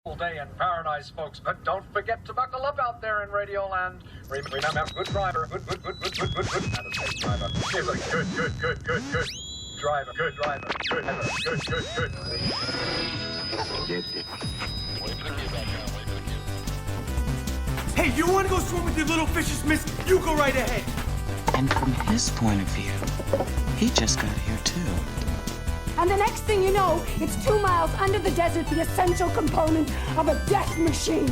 All day in paradise, folks, but don't forget to buckle up out there in Radioland. Remember, good driver, good. Not a safe driver. He's a good driver, good driver, good. Hey, you want to go swim with your little fishes, miss? You go right ahead. And from his point of view, he just got here too. And the next thing you know, it's 2 miles under the desert, the essential component of a death machine.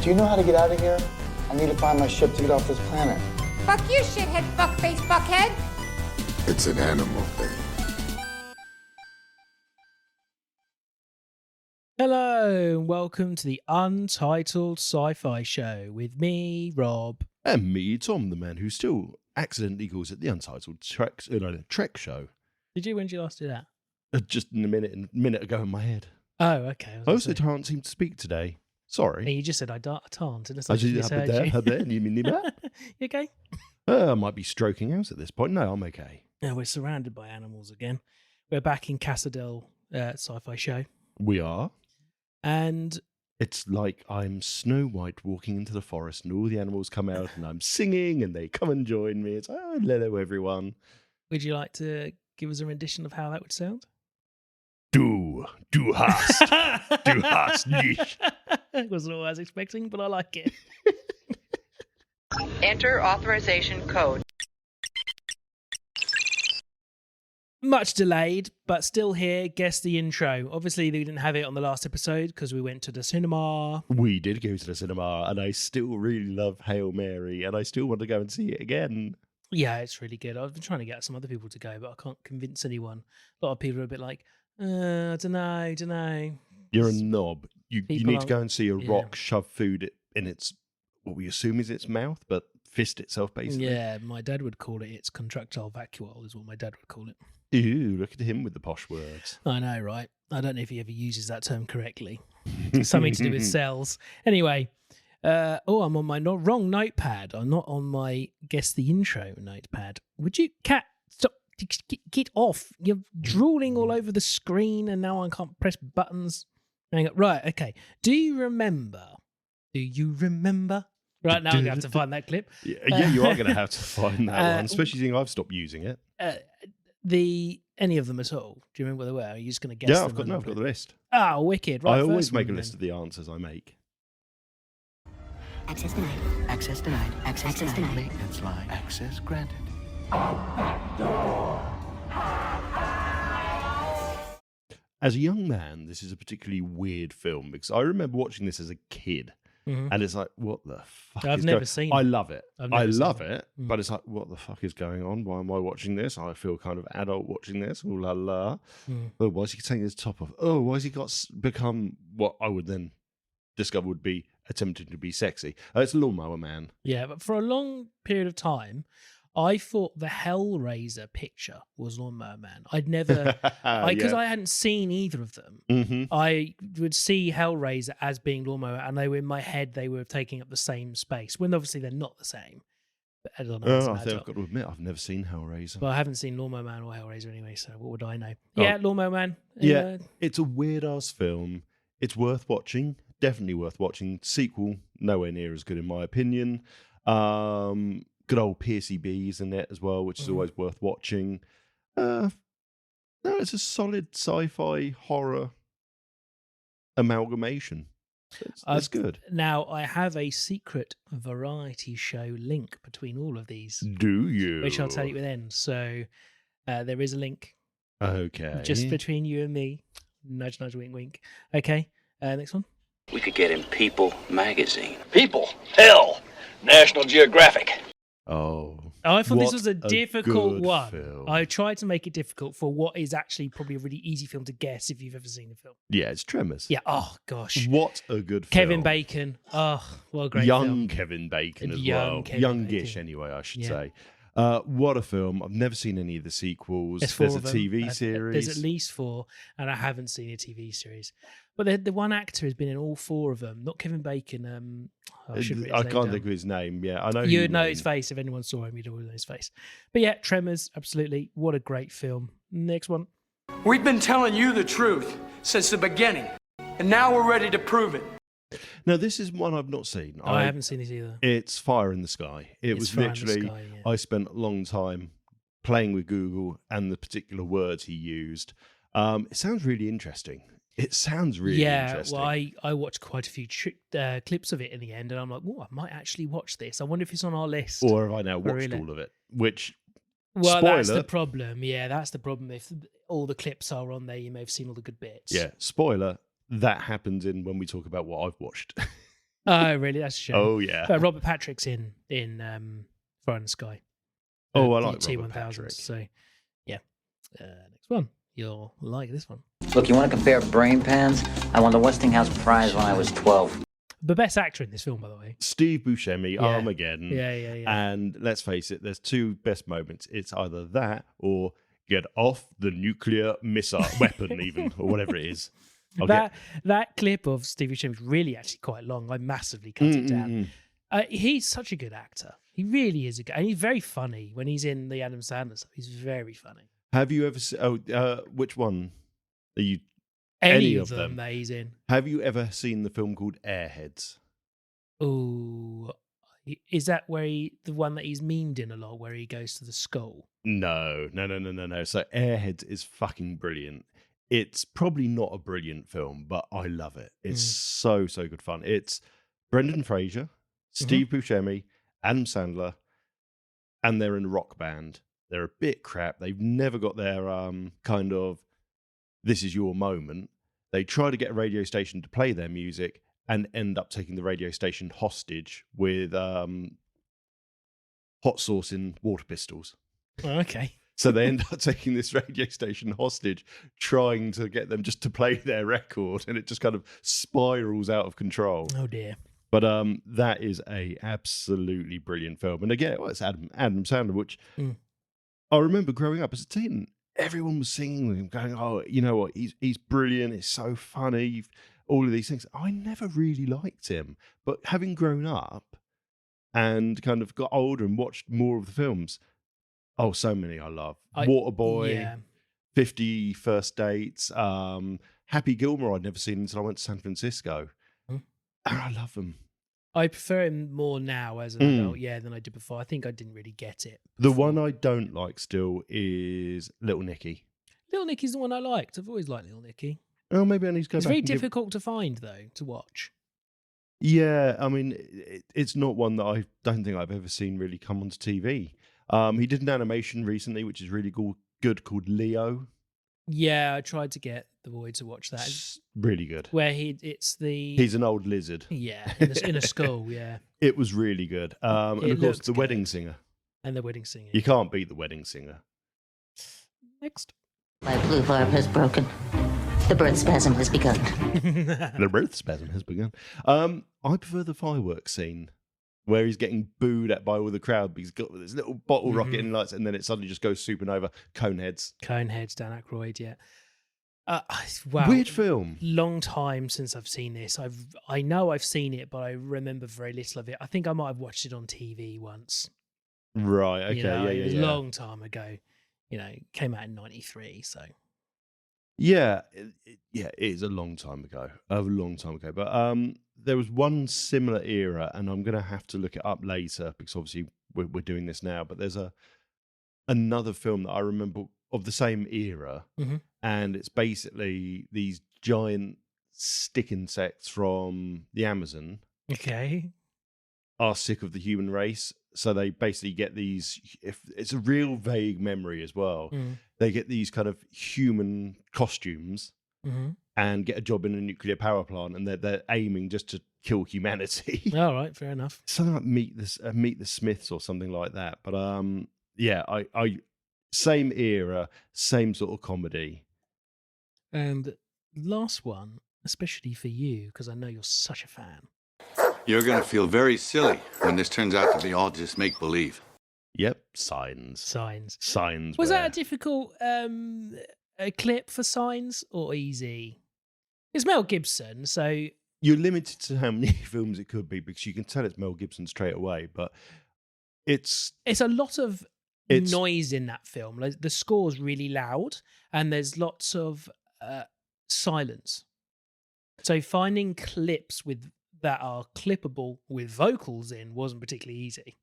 Do you know how to get out of here? I need to find my ship to get off this planet. Fuck you, shithead, fuckface, fuckhead. It's an animal thing. Hello, and welcome to the Untitled Sci-Fi Show with me, Rob. And me, Tom, the man who still accidentally calls it the Untitled Trek Show. Did you? When did you last do that? Just a minute ago in my head. Oh, okay. I also can't seem to speak today. Sorry. You just said I can't. Unless I I just just misheard you. You mean that? You okay? I might be stroking out at this point. No, I'm okay. Yeah, we're surrounded by animals again. We're back in Casadel Sci-Fi Show. We are. And it's like I'm Snow White walking into the forest and all the animals come out and I'm singing and they come and join me. It's like, oh, hello, everyone. Would you like to give us a rendition of how that would sound? Du hast nicht. Wasn't what I was expecting, but I like it. Enter authorization code. Much delayed, but still here. Guess the intro. Obviously, we didn't have it on the last episode because we went to the cinema. We did go to the cinema, and I still really love Hail Mary, and I still want to go and see it again. Yeah, it's really good. I've been trying to get some other people to go, but I can't convince anyone. A lot of people are a bit like, I don't know. You're a knob. You need to go and see a rock shove food in its, what we assume is its mouth, but fist itself, basically. Yeah, my dad would call it its contractile vacuole, is what my dad would call it. Ooh, look at him with the posh words. I know, right? I don't know if he ever uses that term correctly. It's something to do with cells. Anyway, I'm on my wrong notepad. I'm not on my guess the intro notepad. Would you, Cat, stop, get off. You're drooling all over the screen and now I can't press buttons. Hang on. Right, okay. Do you remember? Right, now I'm going to have to find that clip. Yeah, you are going to have to find that one, especially seeing I've stopped using it. Any of them at all? Do you remember what they were? Are you just going to guess them? I've got the list. Oh, wicked. Right, I always make a list of the answers I make. Access denied. Access denied. Access denied. Maintenance line. Access granted. As a young man, this is a particularly weird film because I remember watching this as a kid. Mm-hmm. And it's like, what the fuck I've never seen it. I love it. I love it, Mm. but it's like, what the fuck is going on? Why am I watching this? I feel kind of adult watching this. Ooh la la. Oh, why is he taking his top off? Oh, why has he become what I would then discover would be attempting to be sexy? It's Lawnmower Man. Yeah, but for a long period of time, I thought the Hellraiser picture was Lawnmower Man. I'd never, because I hadn't seen either of them. Mm-hmm. I would see Hellraiser as being Lawnmower, and they were in my head. They were taking up the same space when obviously they're not the same. But I don't know. I've got to admit, I've never seen Hellraiser. Well, I haven't seen Lawnmower Man or Hellraiser anyway, so what would I know? Yeah, Lawnmower Man. Yeah, it's a weird ass film. It's worth watching. Definitely worth watching. Sequel, nowhere near as good in my opinion. Good old Piercy B's in it as well, which is always worth watching. No, it's a solid sci-fi horror amalgamation. It's good. Now, I have a secret variety show link between all of these. Do you? Which I'll tell you then. So there is a link. Okay. Just between you and me. Nudge, nudge, wink, wink. Okay. Next one. We could get in People magazine. People, hell, National Geographic. Oh, I thought this was a difficult one. Film. I tried to make it difficult for what is actually probably a really easy film to guess if you've ever seen the film. Yeah, it's Tremors. Yeah. Oh gosh. What a good film. Kevin Bacon. Oh, what a great film. Young Kevin Bacon as well. Kevin Youngish, Bacon. anyway, I should say. What a film. I've never seen any of the sequels. There's a TV series. There's at least 4, and I haven't seen a TV series. But the one actor has been in all 4 of them. Not Kevin Bacon. I can't think of his name. Yeah, I know. You would know his face if anyone saw him. You'd always know his face. But yeah, Tremors, absolutely. What a great film. Next one. We've been telling you the truth since the beginning. And now we're ready to prove it. Now, this is one I've not seen. Oh, I haven't seen this either. It's Fire in the Sky. It was Fire in the literally, Sky, yeah. I spent a long time playing with Google and the particular words he used. It sounds really interesting. It sounds really interesting. Well, I watched quite a few clips of it in the end, and I'm like, oh, I might actually watch this. I wonder if it's on our list. Or have I now watched all of it? Which, well, spoiler, that's the problem. Yeah, that's the problem. If all the clips are on there, you may have seen all the good bits. Yeah, spoiler, that happens in when we talk about what I've watched. Oh, really? That's a shame. Oh, yeah. Robert Patrick's in Fire in the Sky. Oh, I like T1000. Robert Patrick. So, yeah. Next one. You'll like this one. Look, you want to compare brain pans? I won the Westinghouse Prize when I was 12. The best actor in this film, by the way. Steve Buscemi, Yeah. Armageddon. Yeah. And let's face it, there's two best moments. It's either that or get off the nuclear missile weapon, even, or whatever it is. That clip of Steve Buscemi is really actually quite long. I massively cut it down. He's such a good actor. He really is and he's very funny when he's in the Adam Sandler stuff. He's very funny. Have you ever seen, which one are you? Any of them that he's in. Have you ever seen the film called Airheads? Oh, is that the one that he's memed in a lot, where he goes to the school? No. So Airheads is fucking brilliant. It's probably not a brilliant film, but I love it. It's so good fun. It's Brendan Fraser, Steve Buscemi, Adam Sandler, and they're in a rock band. They're a bit crap. They've never got their kind of this is your moment. They try to get a radio station to play their music and end up taking the radio station hostage with hot sauce in water pistols. Oh, okay. So they end up taking this radio station hostage, trying to get them just to play their record, and it just kind of spirals out of control. Oh dear. But that is a absolutely brilliant film. And again, it's Adam Sandler, which I remember growing up as a teen. Everyone was singing with him, going, "Oh, you know what? He's brilliant. It's so funny." All of these things. I never really liked him, but having grown up and kind of got older and watched more of the films, oh, so many I love. Waterboy, 50 First Dates, Happy Gilmore. I'd never seen until I went to San Francisco, and I love them. I prefer him more now as an adult, than I did before. I think I didn't really get it before. The one I don't like still is Little Nicky. Little Nicky's the one I liked. I've always liked Little Nicky. Oh, maybe I need to go back. It's very difficult to find, though, to watch. Yeah, I mean, it's not one that I don't think I've ever seen really come onto TV. He did an animation recently, which is really good, called Leo. Yeah, I tried to get the boy to watch that. It's really good. Where he's an old lizard. Yeah, in a school. Yeah, it was really good. And of course, The Wedding Singer. And The Wedding Singer. You can't beat The Wedding Singer. Next. My blue barb has broken. The birth spasm has begun. The birth spasm has begun. I prefer the fireworks scene where he's getting booed at by all the crowd because he's got this little bottle rocket and lights, and then it suddenly just goes supernova. Coneheads, Dan Aykroyd. Yeah. Wow. Weird film. Long time since I've seen this. I know I've seen it, but I remember very little of it. I think I might have watched it on TV once. Right. Okay. It was a long time ago. It came out in 93. So. Yeah, it is a long time ago. But there was one similar era, and I'm going to have to look it up later because obviously we're doing this now. But there's another film that I remember of the same era, and it's basically these giant stick insects from the Amazon. Okay. Are sick of the human race, so they basically get these. If it's a real vague memory as well, they get these kind of human costumes and get a job in a nuclear power plant, and they're aiming just to kill humanity. All right, fair enough. Something like Meet the Smiths or something like that. But I same era, same sort of comedy. And last one, especially for you, because I know you're such a fan. You're going to feel very silly when this turns out to be all just make-believe. Yep, Signs. Was that a difficult a clip for Signs or easy? It's Mel Gibson, so... You're limited to how many films it could be because you can tell it's Mel Gibson straight away, but it's a lot of noise in that film. Like, the score's really loud and there's lots of silence. So finding clips that are clippable with vocals in wasn't particularly easy.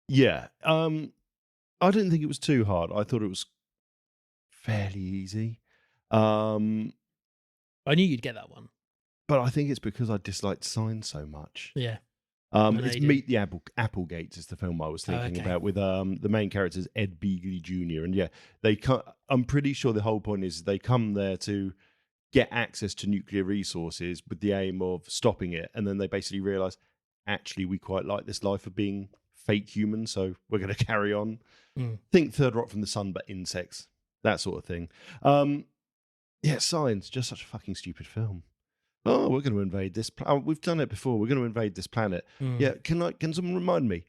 Yeah. I didn't think it was too hard. I thought it was fairly easy. I knew you'd get that one. But I think it's because I disliked Signs so much. Yeah. It's Meet the Applegates is the film I was thinking about with the main characters Ed Begley Jr. And yeah, I'm pretty sure the whole point is they come there to get access to nuclear resources with the aim of stopping it, and then they basically realise, actually, we quite like this life of being fake human, so we're going to carry on. Think Third Rock from the Sun, but insects, that sort of thing. Yeah, Signs, just such a fucking stupid film. Oh, we're going to invade this. We've done it before. We're going to invade this planet. Yeah, can someone remind me?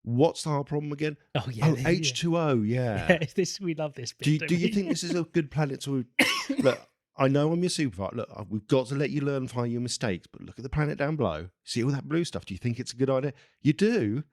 What's our problem again? Oh, yeah. Oh, H2O, yeah. We love this bit. Do you think this is a good planet to... Look, I know I'm your supervisor. Look, we've got to let you learn from your mistakes, but look at the planet down below. See all that blue stuff? Do you think it's a good idea? You do?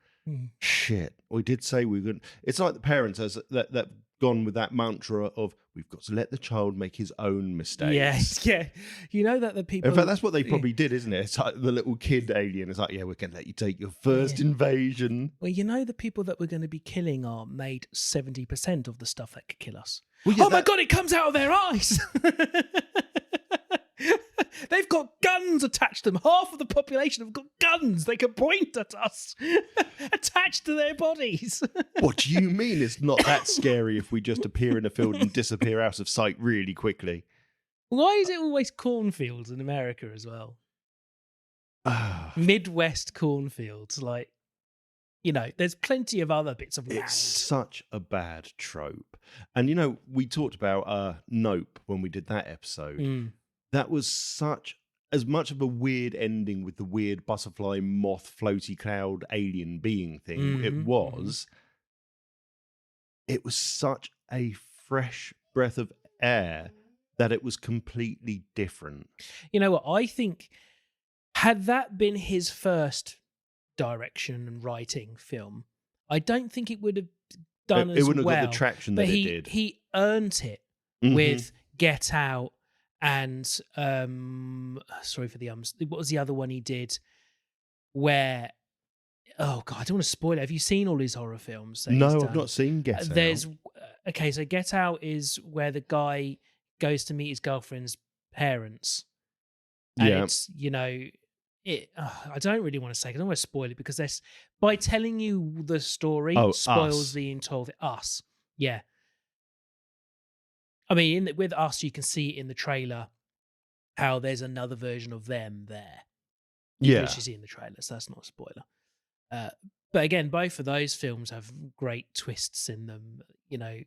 Shit. We did say we were going... It's like the parents that gone with that mantra of, we've got to let the child make his own mistakes. Yeah. You know that the people... In fact, that's what they probably did, isn't it? It's like the little kid alien is like, yeah, we're going to let you take your first invasion. Well, you know the people that we're going to be killing are made 70% of the stuff that could kill us. Well, yeah, my God, it comes out of their eyes! They've got guns attached to them. Half of the population have got guns. They can point at us attached to their bodies. What do you mean it's not that scary if we just appear in a field and disappear out of sight really quickly? Why is it always cornfields in America as well? Midwest cornfields. Like, you know, there's plenty of other bits of land. It's such a bad trope. And, you know, we talked about Nope when we did that episode. That was as much of a weird ending with the weird butterfly, moth, floaty cloud, alien being thing. It was such a fresh breath of air that it was completely different. You know what? I think had that been his first direction and writing film, I don't think it would have done as well. It wouldn't have got the traction that it did. He earned it with Get Out. And sorry for the what was the other one he did? Where, oh God, I don't want to spoil it. Have you seen all his horror films? No, I've not seen Get Out. So Get Out is where the guy goes to meet his girlfriend's parents. And it's, you know, I don't really want to say, I don't want to spoil it because by telling you the story spoils the entire thing. Us. Yeah. I mean, with Us, you can see in the trailer how there's another version of them there. Yeah. Which is in the trailer, so that's not a spoiler. But again, both of those films have great twists in them, you know.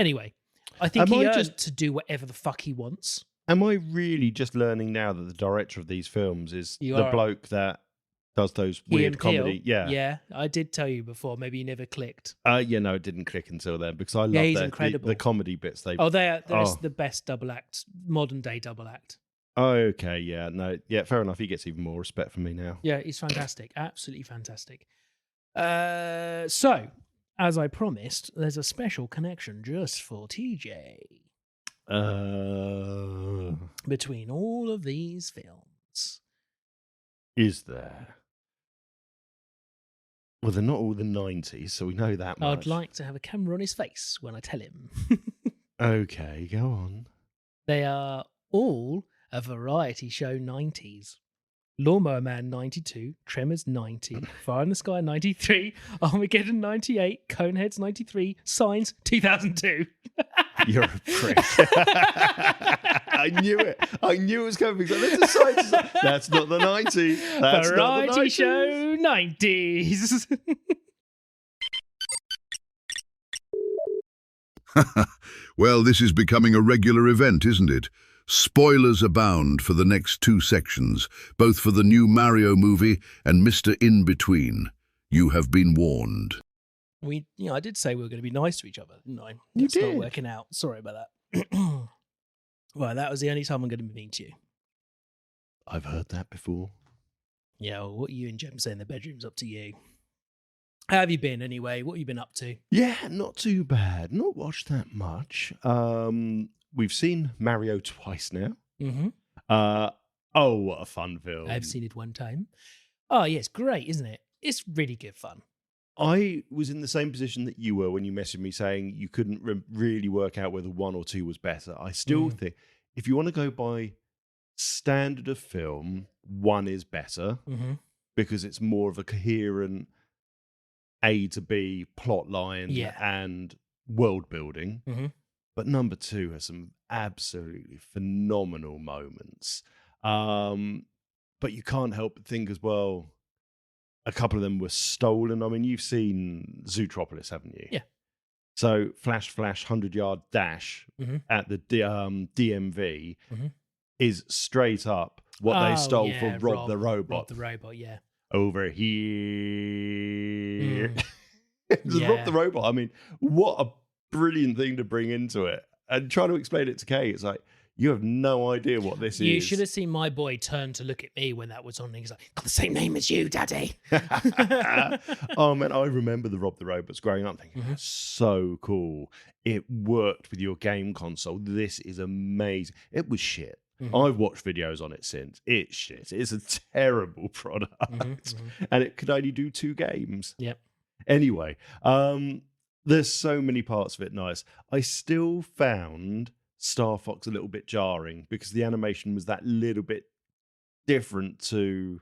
Anyway, I think he earned to do whatever the fuck he wants. Am I really just learning now that the director of these films is the bloke that does those weird comedy? Yeah, I did tell you before. Maybe you never clicked. Yeah, no, it didn't click until then because I love the comedy bits. They're the best double act, modern day double act. Oh, okay, yeah, no, yeah, fair enough. He gets even more respect from me now. Yeah, he's fantastic, absolutely fantastic. So, as I promised, there's a special connection just for TJ between all of these films. Is there? Well, they're not all the 90s, so we know that much. I'd like to have a camera on his face when I tell him. Okay, go on. They are all a variety show 90s. Lawnmower Man 92, Tremors 90, Fire in the Sky 93, Armageddon 98, Coneheads 93, Signs 2002. You're a prick. I knew it. I knew it was coming. That's not the 90s. That's variety not the 90s. Show 90s. Well, this is becoming a regular event, isn't it? Spoilers abound for the next two sections, both for the new Mario movie and Mr. Inbetween. You have been warned. I did say we were going to be nice to each other, didn't I? It's not working out. Sorry about that. Well, that was the only time I'm going to be mean to you. I've heard that before. Yeah, well, what you and Jem say in the bedroom's up to you. How have you been anyway? What have you been up to? Yeah, not too bad. Not watched that much. We've seen Mario twice now. Mm-hmm. I Oh, what a fun film. I've seen it one time. Oh, yeah, it's great, isn't it? It's really good fun. I was in the same position that you were when you messaged me saying you couldn't really work out whether 1 or 2 was better. I still think if you want to go by standard of film, 1 is better because it's more of a coherent A to B plot line and world building. But number 2 has some absolutely phenomenal moments. But you can't help but think as well, a couple of them were stolen. I mean, you've seen Zootropolis, haven't you? Yeah. So Flash 100-yard dash at the DMV is straight up what they stole from Rob the Robot. Rob the Robot, yeah. Over here. Rob the Robot. I mean, what a brilliant thing to bring into it. And trying to explain it to Kay, it's like, you have no idea what this is. You should have seen my boy turn to look at me when that was on. He's like, got the same name as you, Daddy. Oh, man, I remember the Rob the Robots growing up thinking, that's so cool. It worked with your game console. This is amazing. It was shit. I've watched videos on it since. It's shit. It's a terrible product. And it could only do 2 games. Yep. Anyway, there's so many parts of it nice. I still found Star Fox a little bit jarring because the animation was that little bit different to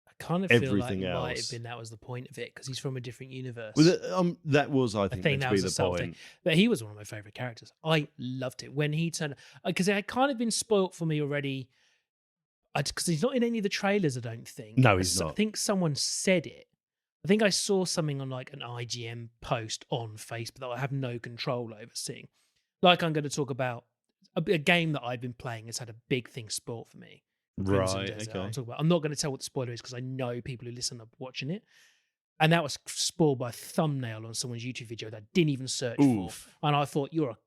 I kind of feel like everything it else. might have been that was the point of it because he's from a different universe. That was, I think that meant to was be the the subtle point. thing. But he was one of my favorite characters. I loved it when he turned because it had kind of been spoilt for me already. Because he's not in any of the trailers, I don't think. No, he's not. I think someone said it. I think I saw something on like an IGN post on Facebook that I have no control over seeing. Like I'm going to talk about a game that I've been playing has had a big thing spoiled for me. Crimson Right, Desert. okay. I'm not going to tell what the spoiler is because I know people who listen are watching it. And that was spoiled by a thumbnail on someone's YouTube video that I didn't even search for. And I thought, you're a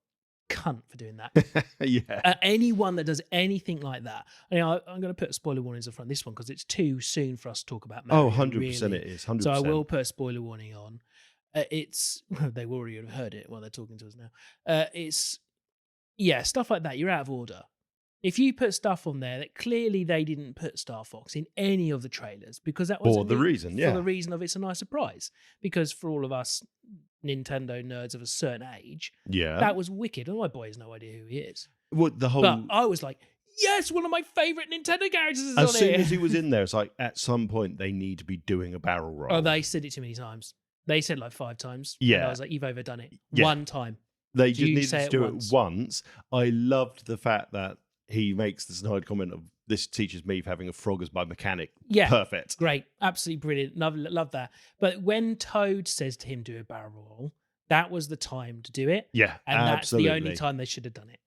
cunt for doing that. Yeah. Anyone that does anything like that. I'm going to put spoiler warnings in front of this one because it's too soon for us to talk about Mario. 100% really. it is. 100%. So I will put a spoiler warning on. It's they already have heard it while they're talking to us now. It's stuff like that. You're out of order. If you put stuff on there that clearly they didn't put Star Fox in any of the trailers because that was For the reason of it's a nice surprise. Because for all of us Nintendo nerds of a certain age, that was wicked. And my boy has no idea who he is. What the whole? But I was like, yes, one of my favorite Nintendo characters is as on soon here. as he was in there, it's like at some point they need to be doing a barrel roll. Oh, they said it too many times. They said like 5 times. Yeah. And I was like, you've overdone it. Yeah. One time. They Do just you needed say to do once? it once. I loved the fact that he makes the snide comment of this teaches me for having a frog as my mechanic. Yeah. Perfect. Great. Absolutely brilliant. Love that. But when Toad says to him, do a barrel roll, that was the time to do it. Yeah, And absolutely. that's the only time they should have done it.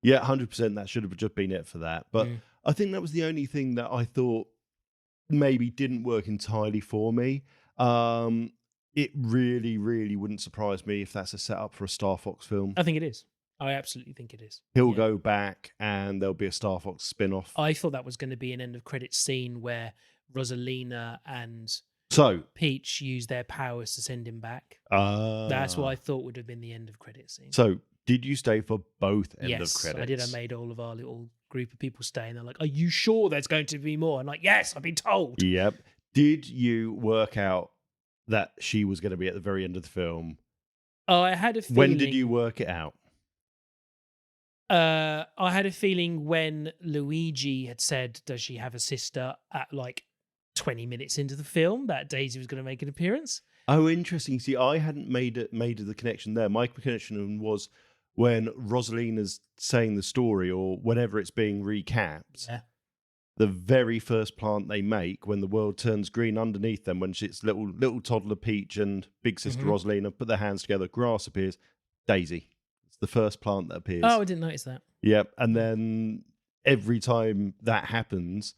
Yeah, 100%. That should have just been it for that. But I think that was the only thing that I thought maybe didn't work entirely for me. It really, really wouldn't surprise me if that's a setup for a Star Fox film. I think it is. I absolutely think it is. He'll go back and there'll be a Star Fox spin-off. I thought that was going to be an end of credits scene where Rosalina and Peach use their powers to send him back. That's what I thought would have been the end of credits scene. So did you stay for both end of Yes, credits? I did. I made all of our little group of people stay and they're like, are you sure there's going to be more? I'm like, yes, I've been told. Yep. Did you work out that she was going to be at the very end of the film? Oh, I had a feeling. When did you work it out? I had a feeling when Luigi had said, does she have a sister, at like 20 minutes into the film, that Daisy was going to make an appearance. Oh, interesting. See, I hadn't made the connection there. My connection was when Rosalina's saying the story or whenever it's being recapped. Yeah. The very first plant they make when the world turns green underneath them, when it's little toddler Peach and big sister Rosalina put their hands together, grass appears, Daisy. It's the first plant that appears. Oh, I didn't notice that. Yep. And then every time that happens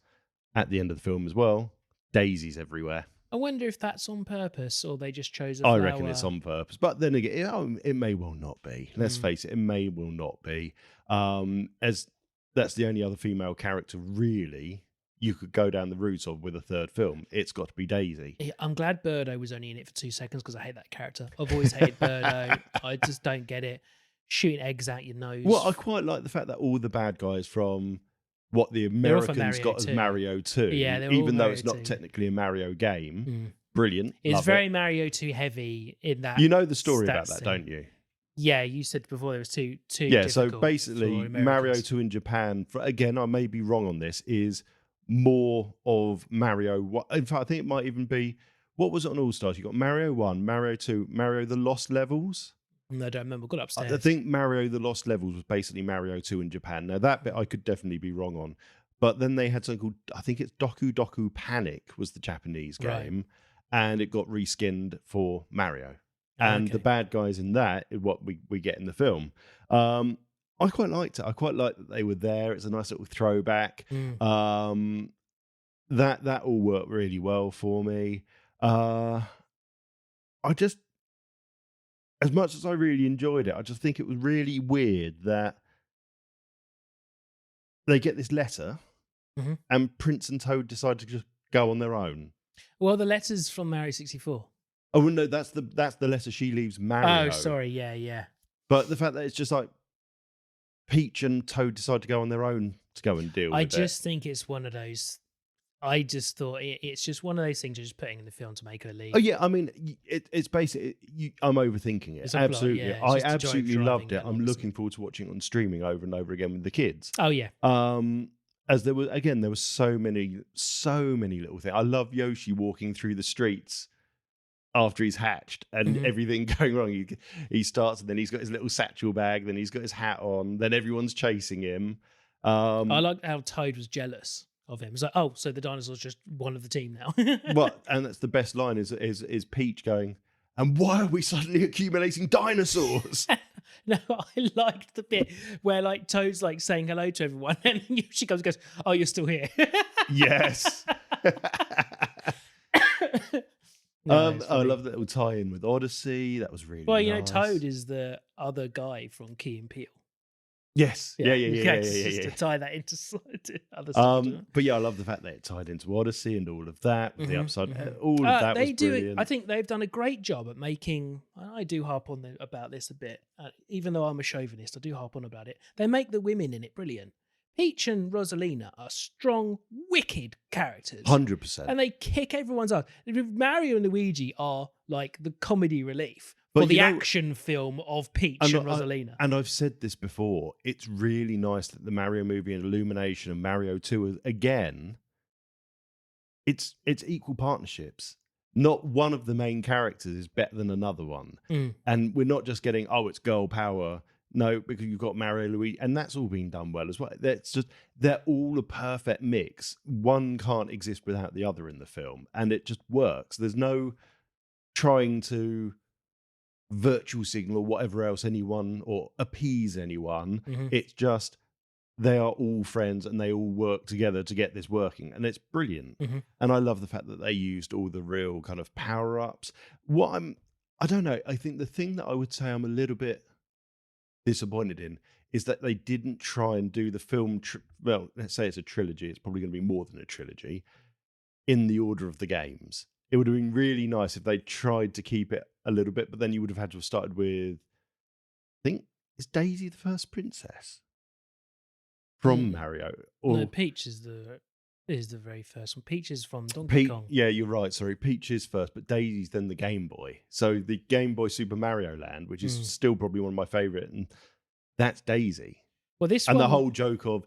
at the end of the film as well, Daisy's everywhere. I wonder if that's on purpose or they just chose a I flower. reckon it's on purpose. But then again, it may well not be. Let's face it may well not be. As that's the only other female character really you could go down the route of with a third film. It's got to be Daisy. Yeah, I'm glad Birdo was only in it for 2 seconds because I hate that character. I've always hated Birdo. I just don't get it. Shooting eggs out your nose. Well, I quite like the fact that all the bad guys from what the They're all for Americans Mario got 2. as Mario 2, Yeah, they're all even though Mario it's not 2. technically a Mario game. Brilliant. It's love very it. Mario 2 heavy in that. You know the story stats about that, thing. don't you? Yeah, you said before there was too Yeah, so difficult basically, for Mario Americans. 2 in Japan, again, I may be wrong on this, is more of Mario. In fact, I think it might even be, what was it on All Stars? You got Mario 1, Mario 2, Mario the Lost Levels. No, I don't remember. Got upstairs. I think Mario the Lost Levels was basically Mario 2 in Japan. Now, that bit I could definitely be wrong on. But then they had something called, I think it's Doku Doku Panic was the Japanese game, and it got reskinned for Mario. And the bad guys in that is what we get in the film. I quite liked it. I quite liked that they were there. It's a nice little throwback. That all worked really well for me. I just, as much as I really enjoyed it, I just think it was really weird that they get this letter and Prince and Toad decide to just go on their own. Well, the letters from Mario 64. Oh no, that's the letter she leaves Mario. Oh, sorry, yeah. But the fact that it's just like Peach and Toad decide to go on their own to go and deal with it. I just think it's one of those. I just thought it's just one of those things you're just putting in the film to make her leave. Oh yeah, I mean, it's basically I'm overthinking it. It's a plot, absolutely, yeah, it's I just a absolutely loved it. I'm driving looking forward to watching it on streaming over and over again with the kids. Oh yeah. As there were so many little things. I love Yoshi walking through the streets after he's hatched and everything going wrong. He starts and then he's got his little satchel bag, then he's got his hat on, then everyone's chasing him. I like how Toad was jealous of him. It's like, oh, so the dinosaur's just one of the team now. Well, and that's the best line is Peach going, and why are we suddenly accumulating dinosaurs? No, I liked the bit where like Toad's like saying hello to everyone and she comes and goes, oh, you're still here. Yes. No, I love the little tie-in with Odyssey. That was really well, you nice. know, Toad is the other guy from Key and Peele. Yes. Yeah. Just to tie that into other stuff. But yeah, I love the fact that it tied into Odyssey and all of that with the upside. All of that they was do. brilliant. I think they've done a great job at making. I do harp on about this a bit, even though I'm a chauvinist. I do harp on about it. They make the women in it brilliant. Peach and Rosalina are strong, wicked characters. 100%. And they kick everyone's ass. Mario and Luigi are like the comedy relief But for the you know- action film of Peach and Rosalina. And I've said this before. It's really nice that the Mario movie and Illumination and Mario 2 again. It's equal partnerships. Not one of the main characters is better than another one. And we're not just getting, oh, it's girl power. No, because you've got Mario, Luigi, and that's all been done well as well. They're all a perfect mix. One can't exist without the other in the film, and it just works. There's no trying to virtual signal or whatever else anyone or appease anyone. It's just they are all friends and they all work together to get this working, and it's brilliant. And I love the fact that they used all the real kind of power-ups. I don't know, I think the thing that I would say I'm a little bit disappointed in is that they didn't try and do the film well, let's say it's a trilogy, it's probably going to be more than a trilogy, in the order of the games. It would have been really nice if they tried to keep it a little bit, but then you would have had to have started with, I think, is Daisy the first princess from Mario? Or No, Peach is the very first one. Peach is from Donkey Kong. Yeah, you're right. Sorry, Peach is first, but Daisy's then the Game Boy. So the Game Boy Super Mario Land, which is still probably one of my favorite, and that's Daisy. Well, this and one, the whole joke of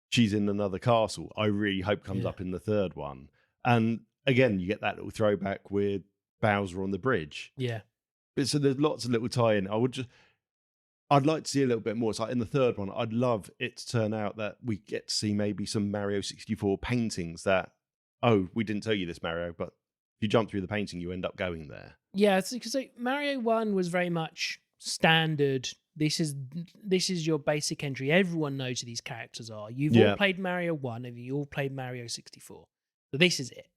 she's in another castle, I really hope comes up in the third one. And again, you get that little throwback with Bowser on the bridge. Yeah. But so there's lots of little tie-in. I'd like to see a little bit more. It's like in the third one, I'd love it to turn out that we get to see maybe some Mario 64 paintings that, oh, we didn't tell you this, Mario, but if you jump through the painting, you end up going there. Yeah, because Mario 1 was very much standard. This is your basic entry. Everyone knows who these characters are. You've all played Mario 1 and you all played Mario 64. So this is it.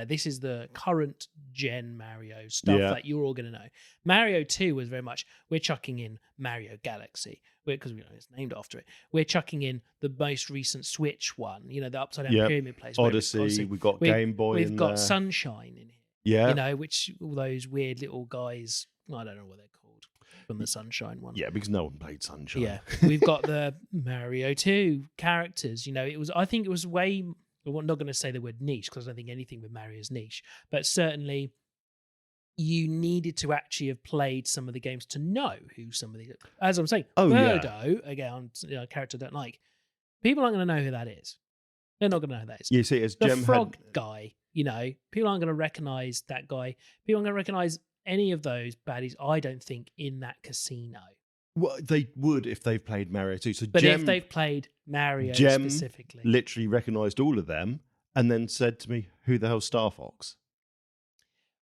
This is the current gen Mario stuff that you're all going to know. Mario 2 was very much, we're chucking in Mario Galaxy, because it's named after it. We're chucking in the most recent Switch one, the upside down pyramid place. Odyssey, we've got Game Boy We've in got there. Sunshine in here. Yeah. Which all those weird little guys, I don't know what they're called. from the Sunshine one. Yeah, because no one played Sunshine. Yeah, we've got the Mario 2 characters. I think it was way. I'm not going to say the word niche because I don't think anything with Mario is niche, but certainly you needed to actually have played some of the games to know who some of these. As I'm saying, Birdo, again, a character I don't like. People aren't going to know who that is. They're not going to know who that is. You see, as the Gem frog guy, people aren't going to recognize that guy. People aren't going to recognize any of those baddies, I don't think, in that casino. Well, they would if they've played Mario 2. So but if they've played Mario specifically. Literally recognised all of them and then said to me, who the hell's Star Fox?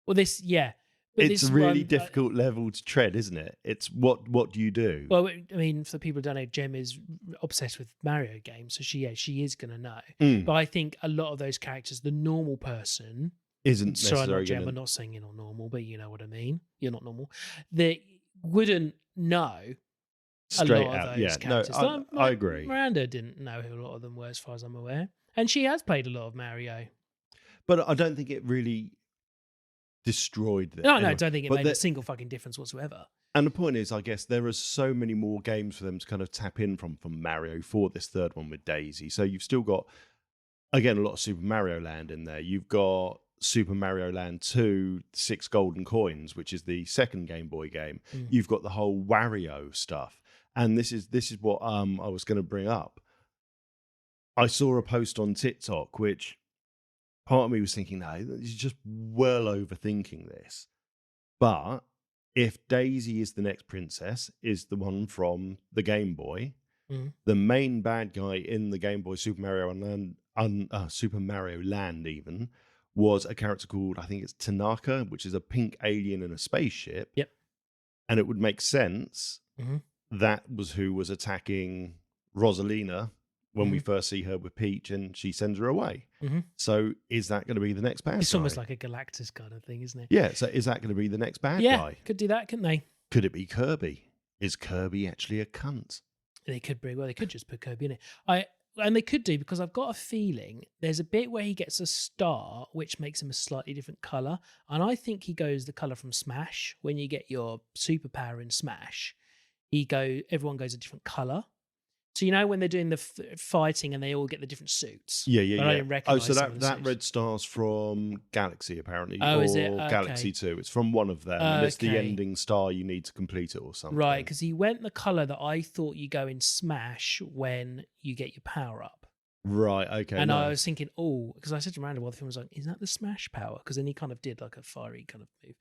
Well, it's a really difficult level to tread, isn't it? It's what do you do? Well, I mean, for people who don't know, Gem is obsessed with Mario games, so she is going to know. But I think a lot of those characters, the normal person isn't necessarily. Sorry, not Gem. I'm not saying you're not normal, but you know what I mean. You're not normal. They wouldn't know Straight a lot out, of those characters. No, I agree. Miranda didn't know who a lot of them were, as far as I'm aware, and she has played a lot of Mario. But I don't think it really destroyed them. No, I don't think it made a single fucking difference whatsoever. And the point is, I guess there are so many more games for them to kind of tap in from Mario for this third one with Daisy. So you've still got, again, a lot of Super Mario Land in there. You've got Super Mario Land 2, 6 Golden Coins, which is the second Game Boy game. You've got the whole Wario stuff. And this is what I was going to bring up. I saw a post on TikTok, which part of me was thinking, no, you're just well overthinking this. But if Daisy is the next princess, is the one from the Game Boy, the main bad guy in the Game Boy Super Mario Land even, was a character called, I think it's Tanaka, which is a pink alien in a spaceship. Yep. And it would make sense that was who was attacking Rosalina when we first see her with Peach and she sends her away. So is that going to be the next bad guy? It's almost like a Galactus kind of thing, isn't it? Yeah, so is that going to be the next bad guy? Yeah, could do that, couldn't they? Could it be Kirby? Is Kirby actually a cunt? They could be. Well, they could just put Kirby in it. And they could do, because I've got a feeling there's a bit where he gets a star, which makes him a slightly different colour. And I think he goes the colour from Smash. When you get your superpower in Smash, everyone goes a different colour. So you know when they're doing the fighting and they all get the different suits? Yeah. I don't recognise so that red star's from Galaxy, apparently. Oh, or is it? Okay. Galaxy 2. It's from one of them. And it's the ending star you need to complete it or something. Right, because he went the colour that I thought you go in Smash when you get your power up. Right, okay. And I was thinking, because I said to Miranda while the film was like, is that the Smash power? Because then he kind of did like a fiery kind of move.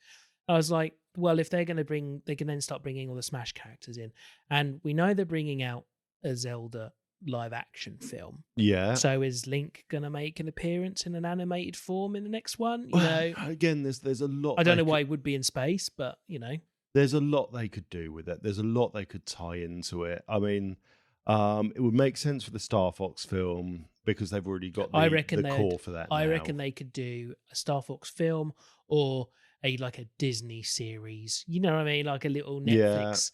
I was like, well, if they're going to they can then start bringing all the Smash characters in. And we know they're bringing out a Zelda live action film. Yeah. So is Link going to make an appearance in an animated form in the next one? You know, again, there's a lot. I don't know why it would be in space, but you know, there's a lot they could do with it. There's a lot they could tie into it. I mean, it would make sense for the Star Fox film because they've already got the core for that. I reckon they could do a Star Fox film or like a Disney series. You know what I mean? Like a little Netflix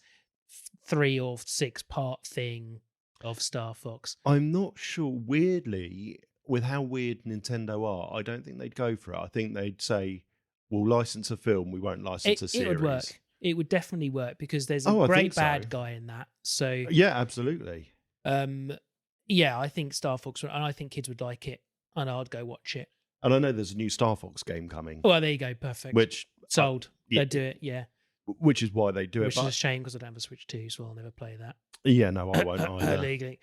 3 or 6 part thing of Star Fox. I'm not sure. Weirdly, with how weird Nintendo are, I don't think they'd go for it. I think they'd say, we'll license a film, we won't license a series. It would work. It would definitely work because there's a great bad guy in that. So yeah, absolutely. Yeah, I think Star Fox, and I think kids would like it, and I'd go watch it. And I know there's a new Star Fox game coming. Well, there you go, perfect. Which sold. They'd do it, yeah. Which is why they do it. Which is a shame because I don't have a Switch 2, so I'll never play that. Yeah, no, I won't either. Legally.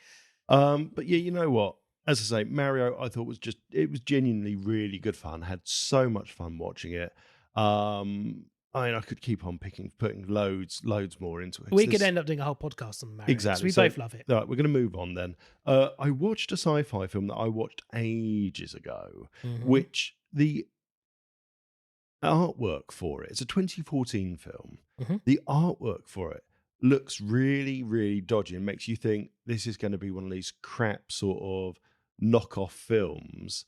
But yeah, you know what? As I say, Mario, I thought it was genuinely really good fun. I had so much fun watching it. I mean, I could keep on putting loads more into it. We could end up doing a whole podcast on Mario. Exactly. We both love it. All right, we're going to move on then. I watched a sci-fi film that I watched ages ago, which the artwork for it's a 2014 film. The artwork for it looks really, really dodgy and makes you think this is going to be one of these crap sort of knockoff films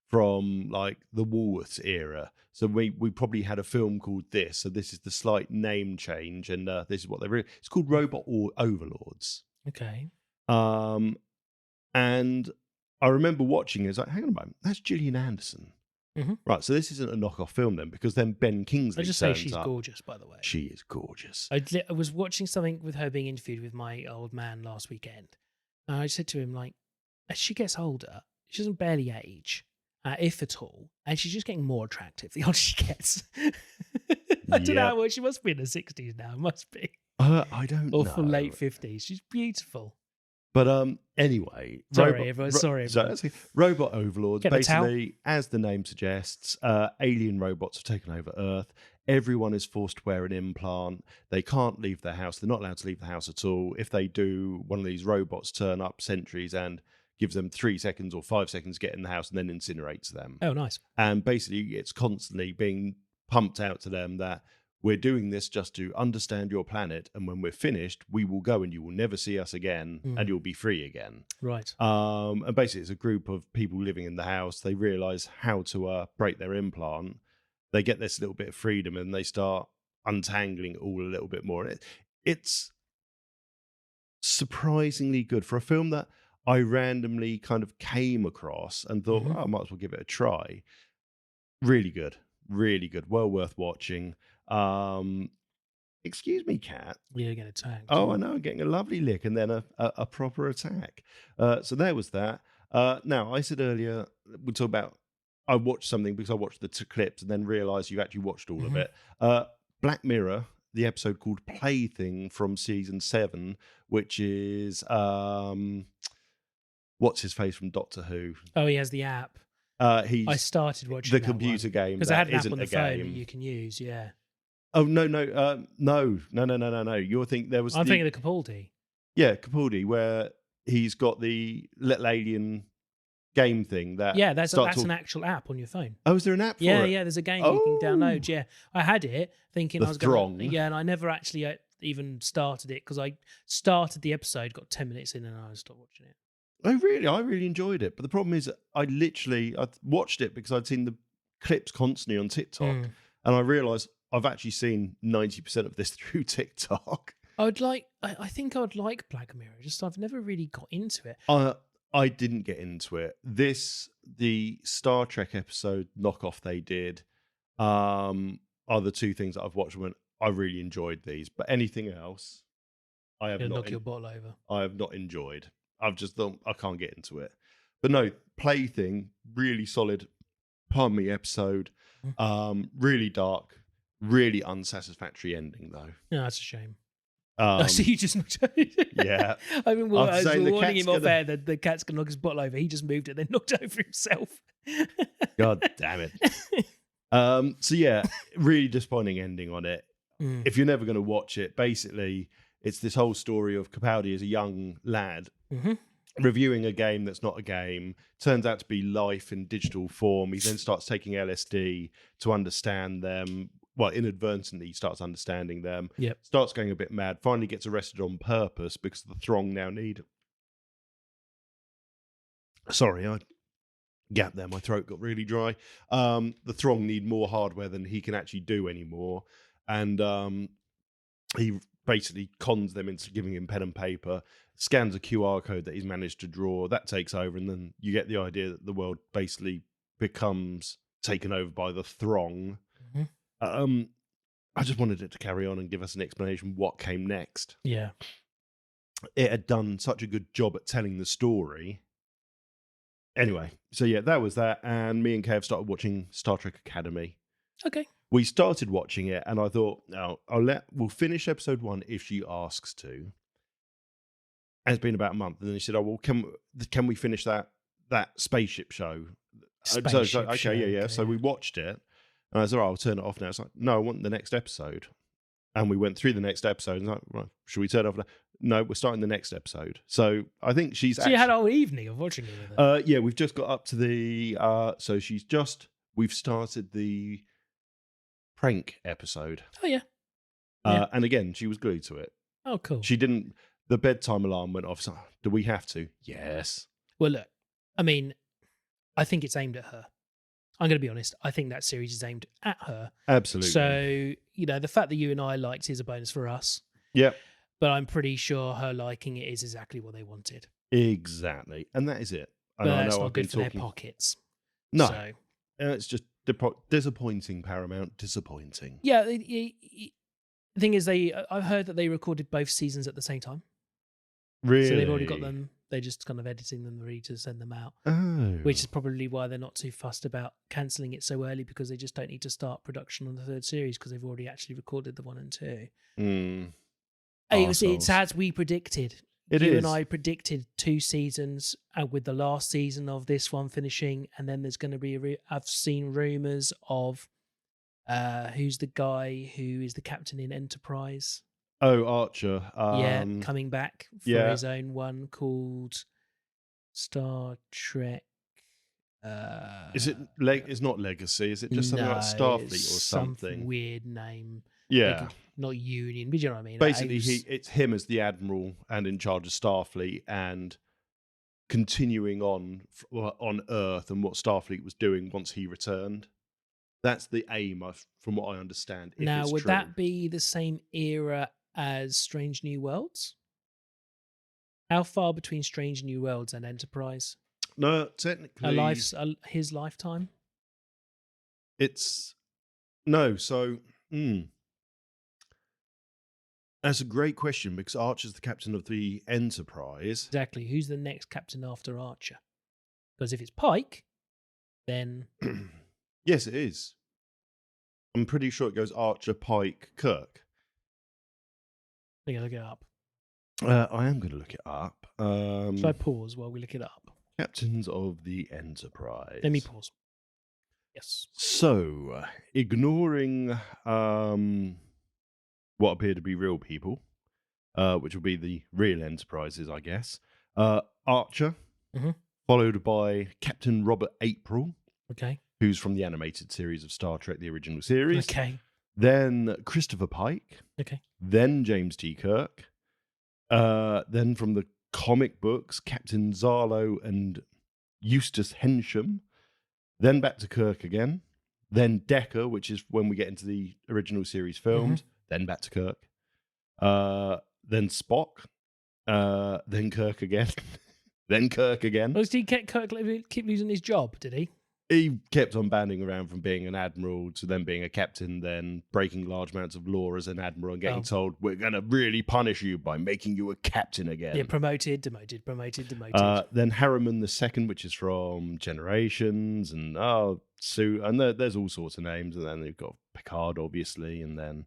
from like the Woolworths era. So we probably had a film called this. So this is the slight name change, and this is what it's called Robot Overlords. Okay. And I remember watching it. It's like, hang on a moment, that's Gillian Anderson. Right, so this isn't a knockoff film then, because then Ben Kingsley I just say turns she's up. gorgeous, by the way. She is gorgeous. I was watching something with her being interviewed with my old man last weekend. And I said to him, like, as she gets older, she doesn't barely age, if at all, and she's just getting more attractive the older she gets. I don't know how old she must be in her 60s now. Must be. I don't know. Or for late 50s. She's beautiful. But anyway, sorry, everyone. Robot overlords. Get the Basically, as the name suggests, alien robots have taken over Earth. Everyone is forced to wear an implant. They can't leave their house. They're not allowed to leave the house at all. If they do, one of these robots turn up sentries and gives them 3 seconds or 5 seconds to get in the house and then incinerates them. Oh, nice. And basically, it's constantly being pumped out to them that we're doing this just to understand your planet, and when we're finished, we will go and you will never see us again, and you'll be free again. Right. And basically, it's a group of people living in the house. They realize how to break their implant. They get this little bit of freedom, and they start untangling it all a little bit more. It's surprisingly good for a film that I randomly kind of came across and thought, I might as well give it a try. Really good. Really good. Well worth watching. Excuse me, cat. You're getting attacked. Oh, I know. I'm getting a lovely lick and then a proper attack. So there was that. Now, I said earlier, we talk about, I watched something because I watched the clips and then realised you actually watched all of it. Black Mirror, the episode called Plaything from season 7, which is, what's his face from Doctor Who? Oh, he has the app. I started watching the computer game because I had an app isn't on the a phone game that you can use. Yeah. Oh no. You're thinking there was. I'm thinking of Capaldi. Yeah, Capaldi, where he's got the little alien game thing that. Yeah, that's an actual app on your phone. Oh, is there an app? Yeah, for it? yeah. There's a game you can download. Yeah, I had it thinking I was going. Yeah, and I never actually even started it because I started the episode, got 10 minutes in, and I stopped watching it. Oh, really? I really enjoyed it. But the problem is I watched it because I'd seen the clips constantly on TikTok. And I realised I've actually seen 90% of this through TikTok. I think I would like Black Mirror. Just I've never really got into it. I didn't get into it. The Star Trek episode knockoff they did are the two things that I've watched and went, I really enjoyed these. But anything else, I have knock your bottle over. I have not enjoyed. I've just thought I can't get into it. But no, Plaything, really solid, pardon me, episode. Really dark, really unsatisfactory ending though. No, that's a shame. So you just yeah. I mean, I was warning him off air that the cat's gonna knock his bottle over. He just moved it, then knocked over himself. God damn it. So yeah, really disappointing ending on it. If you're never going to watch it, basically it's this whole story of Capaldi as a young lad reviewing a game that's not a game. Turns out to be life in digital form. He then starts taking LSD to understand them. Well, inadvertently, he starts understanding them. Yep. Starts going a bit mad. Finally gets arrested on purpose because the Throng now need... Sorry, I gapped there. My throat got really dry. The Throng need more hardware than he can actually do anymore. And he basically cons them into giving him pen and paper, scans a QR code that he's managed to draw. That takes over, and then you get the idea that the world basically becomes taken over by the Throng. I just wanted it to carry on and give us an explanation what came next. Yeah. It had done such a good job at telling the story. Anyway, so yeah, that was that. And me and Kev started watching Star Trek Academy. Okay. We started watching it, and I thought, no, we'll finish episode 1 if she asks to. And it's been about a month, and then he said, "Oh well, can we finish that spaceship show?" Okay. So we watched it, and I said, "Oh, I'll turn it off now." It's like, "No, I want the next episode." And we went through the next episode, and like, right, should we turn it off now? No, we're starting the next episode. So I think she's. So you had a whole evening of watching it with her. Yeah, we've just got up to the. So we've started the prank episode. Oh yeah. And again, she was glued to it. Oh, cool. She didn't. The bedtime alarm went off. So, do we have to? Yes. Well, look. I mean, I think it's aimed at her. I'm going to be honest. I think that series is aimed at her. Absolutely. So the fact that you and I liked it is a bonus for us. Yep. But I'm pretty sure her liking it is exactly what they wanted. Exactly, and that is it. But that's not good for their pockets. No. So. It's just disappointing, Paramount. Disappointing. Yeah, the thing is, I've heard that they recorded both seasons at the same time. Really? So they've already got them. They're just kind of editing them ready to send them out. Oh. Which is probably why they're not too fussed about cancelling it so early, because they just don't need to start production on the third series because they've already actually recorded the 1 and 2. It's as we predicted. You and I predicted 2 seasons, with the last season of this one finishing, and then there's going to be I've seen rumours of who's the guy who is the captain in Enterprise. Oh, Archer. Coming back for his own one called Star Trek. Is it it's not Legacy? Is it just something like Starfleet or something? Some weird name. Yeah, like, not Union, but you know what I mean. Basically, it's him as the admiral and in charge of Starfleet, and continuing on Earth and what Starfleet was doing once he returned. That's the aim, from what I understand. Now, would that be the same era as Strange New Worlds? How far between Strange New Worlds and Enterprise? No, technically, his lifetime. It's no. So that's a great question, because Archer's the captain of the Enterprise. Exactly. Who's the next captain after Archer? Because if it's Pike, then yes, it is. I'm pretty sure it goes Archer, Pike, Kirk. We're going to look it up. I am going to look it up. Should I pause while we look it up? Captains of the Enterprise. Let me pause. Yes. So, ignoring what appear to be real people, which will be the real Enterprises, I guess. Archer, followed by Captain Robert April. Okay. Who's from the animated series of Star Trek, the original series. Okay. Then Christopher Pike. Okay. Then James T. Kirk. Then from the comic books, Captain Zarlo and Eustace Hensham. Then back to Kirk again. Then Decker, which is when we get into the original series films. Then back to Kirk. Then Spock. Then Kirk again. Then Kirk again. Well, did Kirk keep losing his job, did he? He kept on banding around from being an admiral to then being a captain, then breaking large amounts of law as an admiral and getting told, we're going to really punish you by making you a captain again. Yeah, promoted, demoted. Then Harriman II, which is from Generations, and Sue, and there's all sorts of names. And then they've got Picard, obviously, and then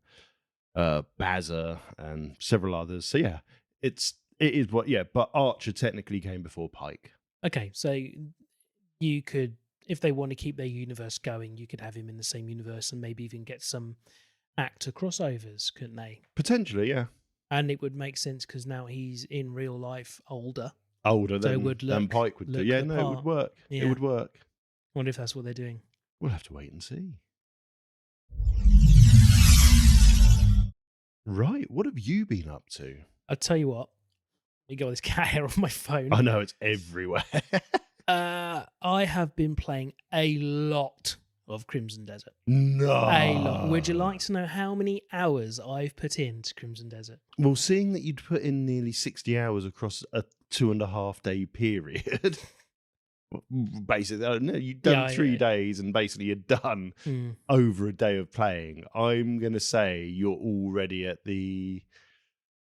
Bazza and several others. So yeah, it is but Archer technically came before Pike. Okay, so you could, if they want to keep their universe going, you could have him in the same universe and maybe even get some actor crossovers, couldn't they? Potentially, yeah. And it would make sense because now he's in real life older. Than Pike would do. Yeah, no, it would work. Yeah. It would work. I wonder if that's what they're doing. We'll have to wait and see. Right, what have you been up to? I'll tell you what. Let me get all this cat hair off my phone. I know, it's everywhere. I have been playing a lot of Crimson Desert. No. A lot. Would you like to know how many hours I've put into Crimson Desert? Well, seeing that you'd put in nearly 60 hours across a 2.5 day period, basically, no, you've done 3 days and basically you're done over a day of playing. I'm going to say you're already at the,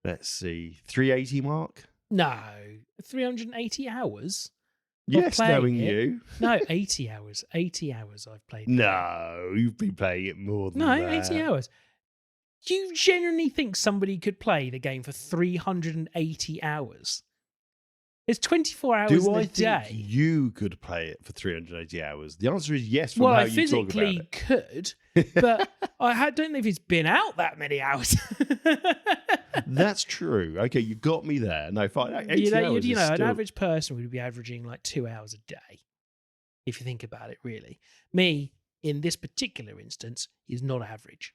380 mark? No, 380 hours? Yes, knowing you. No, 80 hours. 80 hours I've played. No, you've been playing it more than that. No, 80 hours. Do you genuinely think somebody could play the game for 380 hours? It's 24 hours Do in I a day. think you could play it for 380 hours? The answer is yes from Well, how I you talk about physically it. could, but I don't know if it's been out that many hours. That's true. Okay, you got me there. No, fine. 80 hours is an still... average person would be averaging like 2 hours a day, if you think about it, really. Me, in this particular instance, is not average.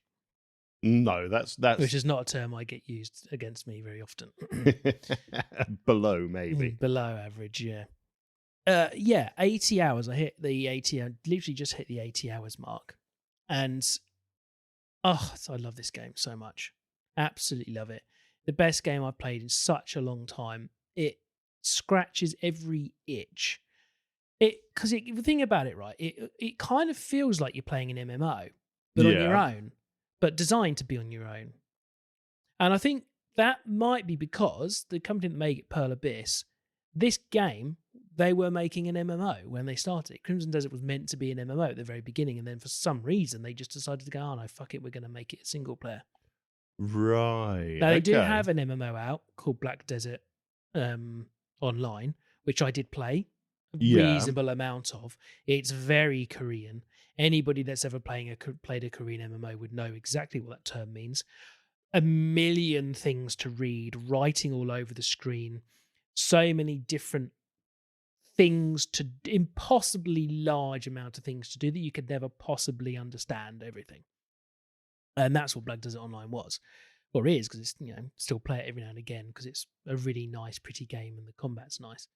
No, that's... Which is not a term I get used against me very often. Below, maybe. Below average, yeah. 80 hours. I hit the 80, I literally just hit the 80 hours mark. And, I love this game so much. Absolutely love it. The best game I've played in such a long time. It scratches every itch Because if you think about it, right, it kind of feels like you're playing an MMO, but on your own, but designed to be on your own. And I think that might be because the company that made it, Pearl Abyss, this game, they were making an MMO when they started. Crimson Desert was meant to be an MMO at the very beginning, and then for some reason they just decided to go, oh no, fuck it, we're going to make it a single player. Right. Now they do have an MMO out called Black Desert Online, which I did play a reasonable amount of. It's very Korean. Anybody that's ever played a Korean MMO would know exactly what that term means. A million things to read, writing all over the screen, so many different things to impossibly large amount of things to do that you could never possibly understand everything. And that's what Black Desert Online was, or is, because it's, still play it every now and again because it's a really nice, pretty game and the combat's nice.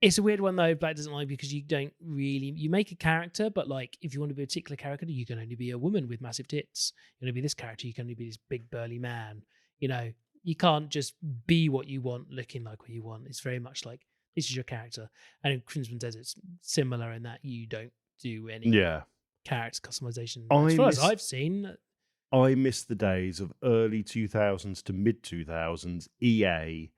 It's a weird one though, Black Desert Online, because you don't really, you make a character, but like if you want to be a particular character, you can only be a woman with massive tits. You're going to be this character, you can only be this big burly man. You can't just be what you want, looking like what you want. It's very much like, this is your character. And in Crimson Desert's similar in that you don't do any character customization. As far as I've seen. I miss the days of early 2000s to mid 2000s EA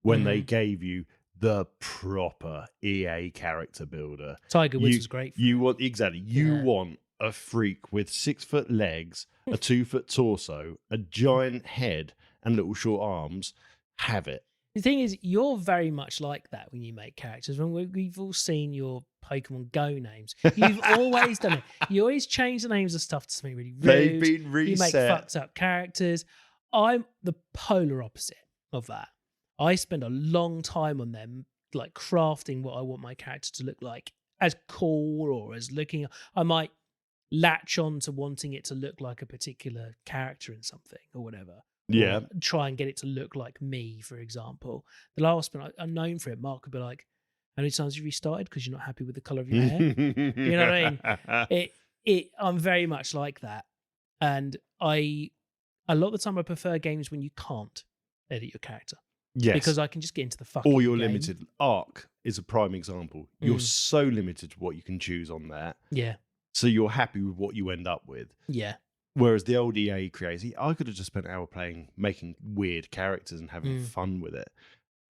when they gave you the proper EA character builder. Tiger Woods was great. You want a freak with 6 foot legs, a 2 foot torso, a giant head, and little short arms. Have it. The thing is, you're very much like that when you make characters. When we've all seen your Pokemon Go names, you've always done it. You always change the names of stuff to something really rude. They've been reset. You make fucked up characters. I'm the polar opposite of that. I spend a long time on them, like crafting what I want my character to look like, as cool or as looking. I might latch on to wanting it to look like a particular character in something or whatever. Yeah. Or try and get it to look like me, for example. The last one, I'm known for it. Mark would be like, how many times have you restarted because you're not happy with the colour of your hair? You know what I mean? I'm very much like that. And a lot of the time I prefer games when you can't edit your character. Yes. Because I can just get into the fucking Or you're game. limited. Arc is a prime example. You're so limited to what you can choose on that. Yeah. So you're happy with what you end up with. Yeah. Whereas the old EA crazy, I could have just spent an hour making weird characters and having fun with it.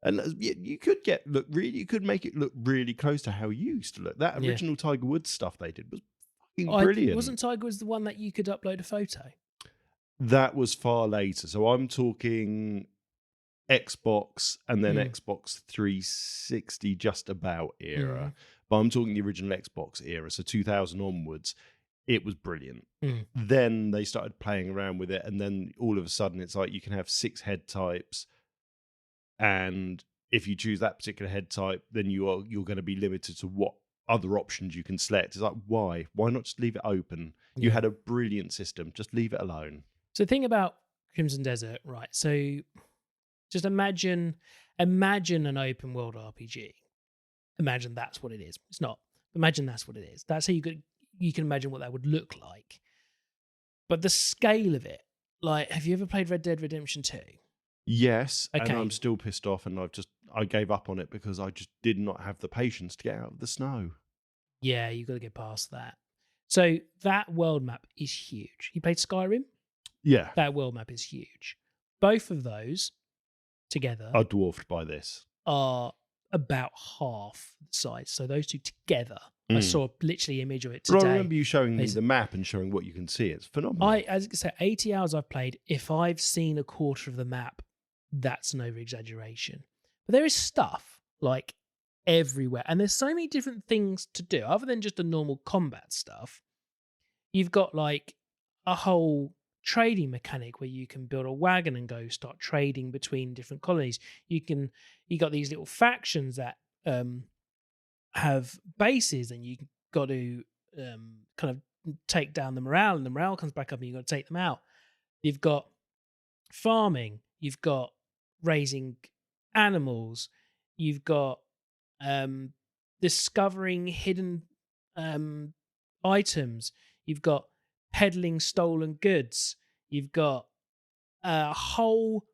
And you could you could make it look really close to how you used to look. That original Tiger Woods stuff they did was fucking brilliant. Wasn't Tiger Woods the one that you could upload a photo? That was far later. So I'm talking Xbox and then Xbox 360 just about era. But I'm talking the original Xbox era. So 2000 onwards. It was brilliant. Then they started playing around with it, and then all of a sudden it's like you can have 6 head types, and if you choose that particular head type, then you're going to be limited to what other options you can select. It's like, why not just leave it open? You had a brilliant system, just leave it alone. So the thing about Crimson Desert, right? So just imagine an open world RPG. Imagine that's what it is. It's not. Imagine that's what it is. That's how you can imagine what that would look like. But the scale of it, like, have you ever played Red Dead Redemption 2? Yes, okay. And I'm still pissed off, and I gave up on it because I just did not have the patience to get out of the snow. Yeah, you got to get past that. So that world map is huge. You played Skyrim? Yeah. That world map is huge. Both of those together are dwarfed by this. Are about half the size. So those two together. I saw literally image of it today. Well, I remember you showing me the map and showing what you can see. It's phenomenal. As I say, 80 hours I've played. If I've seen a quarter of the map, that's an over-exaggeration. But there is stuff, like, everywhere. And there's so many different things to do, other than just the normal combat stuff. You've got, like, a whole trading mechanic where you can build a wagon and go start trading between different colonies. You got these little factions that have bases, and you got to kind of take down the morale, and the morale comes back up and you've got to take them out. You've got farming, you've got raising animals, you've got discovering hidden items, you've got peddling stolen goods, you've got a whole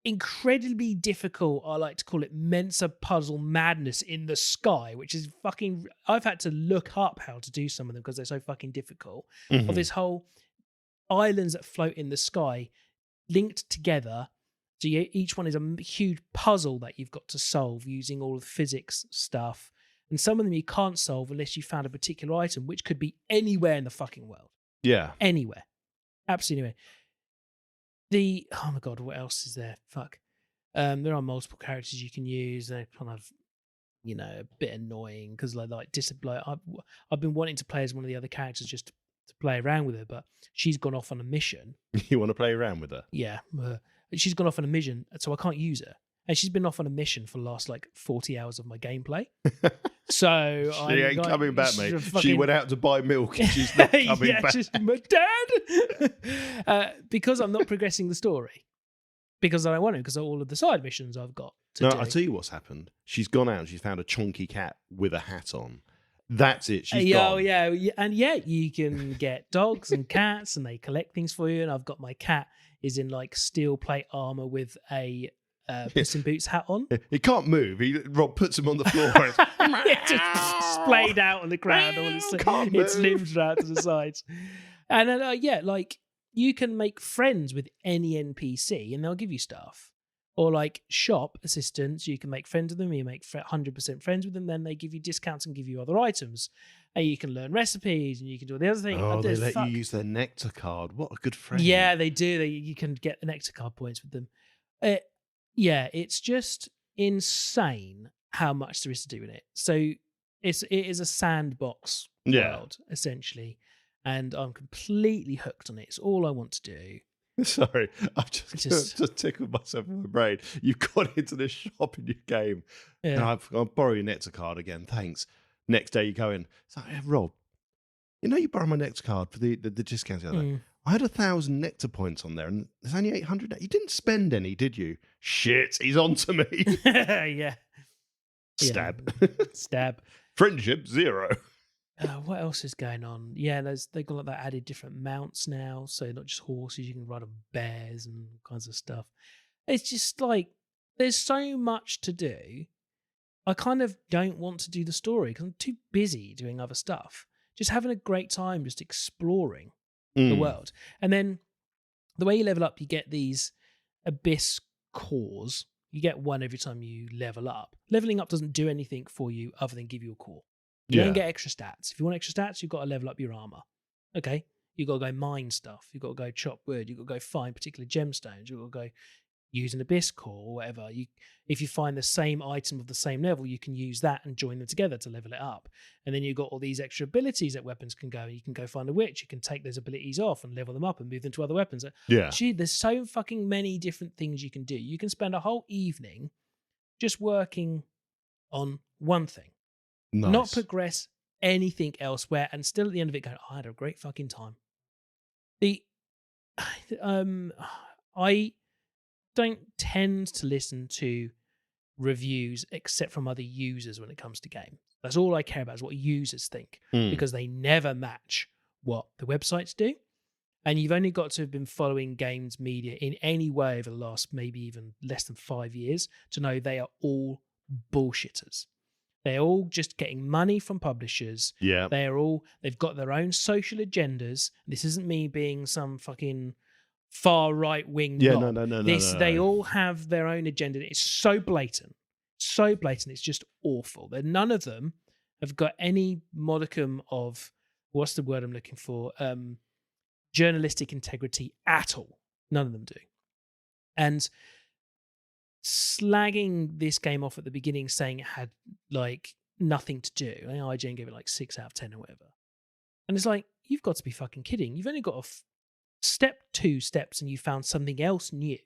incredibly difficult, I like to call it Mensa puzzle madness in the sky, which is fucking, I've had to look up how to do some of them because they're so fucking difficult. Of this whole islands that float in the sky linked together. So each one is a huge puzzle that you've got to solve using all of the physics stuff. And some of them you can't solve unless you found a particular item, which could be anywhere in the fucking world. Yeah. Anywhere. Absolutely anywhere. Oh my God, what else is there? Fuck. There are multiple characters you can use. They're kind of, a bit annoying because I've been wanting to play as one of the other characters just to play around with her, but she's gone off on a mission. You want to play around with her? Yeah. She's gone off on a mission, so I can't use her. And she's been off on a mission for the last 40 hours of my gameplay. So she ain't coming back, mate. She went out to buy milk and she's not coming back. My dad! Because I'm not progressing the story. Because I don't want to, because of all of the side missions I've got to do. I'll tell you what's happened. She's gone out and she's found a chunky cat with a hat on. That's it. She's gone. Oh, yeah. And you can get dogs and cats and they collect things for you. And I've got my cat is in steel plate armor with a Puss in Boots hat on. He can't move. Rob puts him on the floor. Just splayed out on the ground. Its limbs are out to the sides. And then, you can make friends with any NPC and they'll give you stuff. Or shop assistants, you can make friends with them. You make 100% friends with them. Then they give you discounts and give you other items. And you can learn recipes and you can do the other thing. Oh, they let you use their nectar card. What a good friend. Yeah, they do. You can get the nectar card points with them. It's just insane how much there is to do in it. So it is a sandbox world, essentially. And I'm completely hooked on it. It's all I want to do. Sorry, I've just tickled myself in my brain. You've got into this shop in your game. Yeah. And I'll borrow your nectar card again, thanks. Next day you go in. It's like, hey, Rob, you borrowed my nectar card for the discounts the other day. I had 1,000 nectar points on there and there's only 800. You didn't spend any, did you? Shit, he's on to me. Yeah. Stab. Stab. Friendship 0. What else is going on? Yeah, they've got that added different mounts now. So not just horses, you can ride on bears and all kinds of stuff. It's just there's so much to do. I kind of don't want to do the story because I'm too busy doing other stuff. Just having a great time, just exploring the world. And then the way you level up, you get these abyss cores. You get one every time you level up. Leveling up doesn't do anything for you other than give you a core. You don't get extra stats. If you want extra stats, you've got to level up your armor. Okay? You've got to go mine stuff. You've got to go chop wood. You've got to go find particular gemstones. You've got to go use an abyss core or whatever. If you find the same item of the same level, you can use that and join them together to level it up. And then you've got all these extra abilities that weapons can go. You can go find a witch. You can take those abilities off and level them up and move them to other weapons. Yeah. Gee, there's so fucking many different things you can do. You can spend a whole evening just working on one thing. Nice. Not progress anything elsewhere, and still at the end of it, go, I had a great fucking time. I don't tend to listen to reviews except from other users when it comes to games. That's all I care about is what users think, because they never match what the websites do. And you've only got to have been following games media in any way over the last maybe even less than 5 years to know they are all bullshitters. They're all just getting money from publishers. Yeah. They've got their own social agendas. This isn't me being some fucking far right wing. Yeah, no. They all have their own agenda. It's so blatant. So blatant. It's just awful. None of them have got any modicum of, what's the word I'm looking for? Journalistic integrity at all. None of them do. And slagging this game off at the beginning, saying it had nothing to do. I think IGN gave it 6 out of 10 or whatever. And it's you've got to be fucking kidding. You've only got step 2 steps and you found something else new.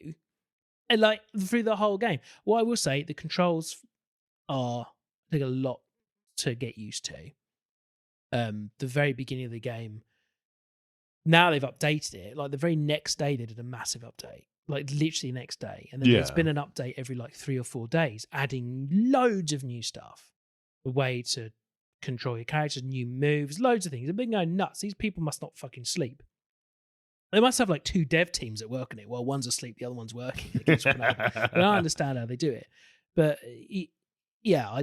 And through the whole game. What I will say, the controls take a lot to get used to. The very beginning of the game, now they've updated it. The very next day they did a massive update. Literally next day. And then there's been an update every 3 or 4 days, adding loads of new stuff. A way to control your characters, new moves, loads of things. They've been going nuts. These people must not fucking sleep. They must have like 2 dev teams that work on it. Well, one's asleep, the other one's working. It keeps running out. And I understand how they do it, but yeah,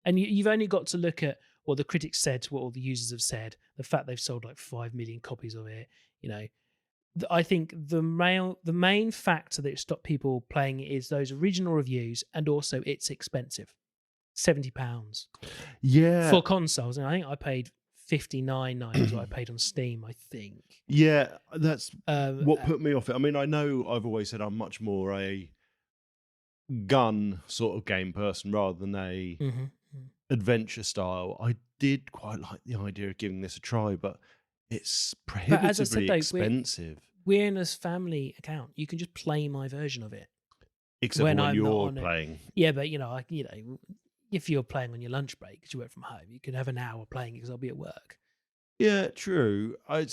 and you've only got to look at what the critics said, what all the users have said, the fact they've sold like 5 million copies of it. You know, I think the main factor that stopped people playing it is those original reviews, and also it's expensive, £70. Yeah, for consoles, and I think I paid $59 is what I paid on Steam, I think. Yeah, that's what put me off it. I mean, I know I've always said I'm much more a gun sort of game person rather than a adventure style. I did quite like the idea of giving this a try, but it's prohibitively expensive. We're in a family account. You can just play my version of it. Except when you're playing. Yeah, but if you're playing on your lunch break because you work from home, you can have an hour playing it because I'll be at work. Yeah, true. I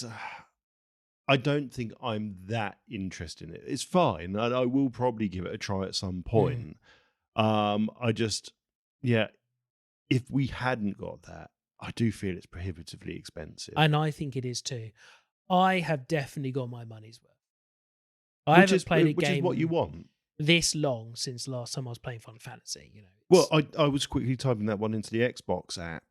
don't think I'm that interested in it. It's fine, and I will probably give it a try at some point. If we hadn't got that, I do feel it's prohibitively expensive. And I think it is too. I have definitely got my money's worth. I haven't played a game which is what you want. This long since the last time I was playing Final Fantasy. Well, I was quickly typing that one into the Xbox app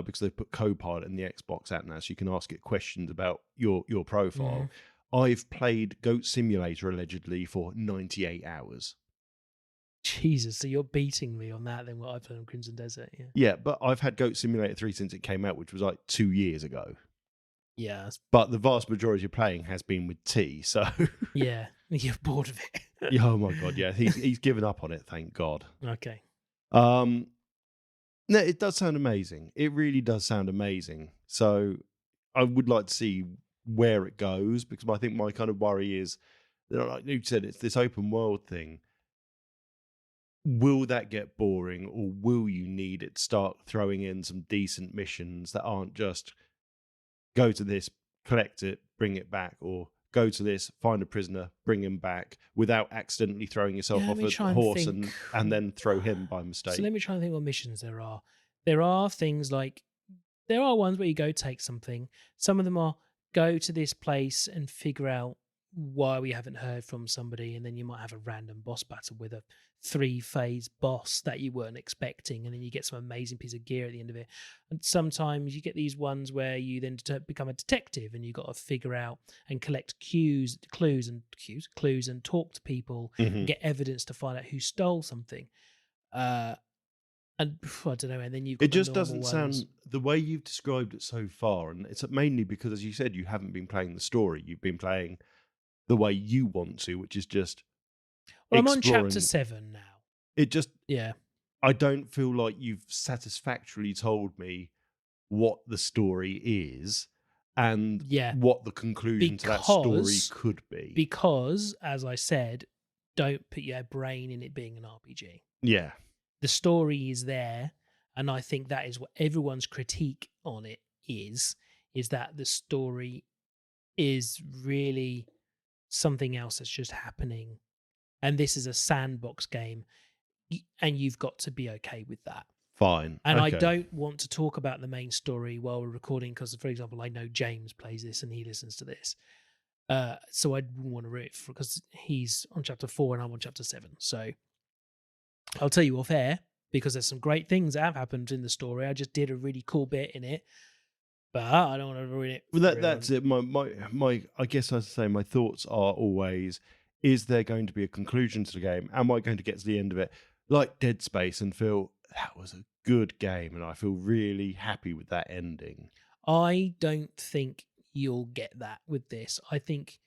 because they've put Copilot in the Xbox app now, so you can ask it questions about your profile. I've played Goat Simulator allegedly for 98 hours. Jesus, so you're beating me on that than what I played on Crimson Desert. Yeah, but I've had Goat Simulator 3 since it came out, which was like 2 years ago. Yeah. But the vast majority of playing has been with T, so... Yeah, you're bored of it. Oh my God, yeah. He's given up on it, thank God. Okay. No, it does sound amazing. It really does sound amazing. So I would like to see where it goes, because I think my kind of worry is, like you said, it's this open world thing. Will that get boring, or will you need it to start throwing in some decent missions that aren't just go to this, collect it, bring it back, or go to this, find a prisoner, bring him back, without accidentally throwing yourself off a horse and then throw him by mistake. So let me try and think what missions there are. There are things like, there are ones where you go take something. Some of them are go to this place and figure out why we haven't heard from somebody, and then you might have a random boss battle with a 3-phase boss that you weren't expecting, and then you get some amazing piece of gear at the end of it. And sometimes you get these ones where you then become a detective, and you've got to figure out and collect clues and talk to people and get evidence to find out who stole something. And I don't know, and then you've got it just doesn't sound the way you've described it so far, and it's mainly because, as you said, you haven't been playing the story, you've been playing the way you want to, which is just I'm on chapter 7 now. It just, yeah. I don't feel like you've satisfactorily told me what the story is and what the conclusion to that story could be. Because, as I said, don't put your brain in it being an RPG. Yeah. The story is there, and I think that is what everyone's critique on it is that the story is really something else that's just happening, and this is a sandbox game, and you've got to be okay with that. Fine. And okay. I don't want to talk about the main story while we're recording because, for example, I know James plays this and he listens to this, so I wouldn't want to root for, because he's on chapter 4 and I'm on chapter 7. So I'll tell you off air, because there's some great things that have happened in the story. I just did a really cool bit in it, but I don't want to ruin it. Well, that's it. My I guess I'd say my thoughts are always: is there going to be a conclusion to the game? Am I going to get to the end of it like Dead Space and feel that was a good game, and I feel really happy with that ending? I don't think you'll get that with this. I think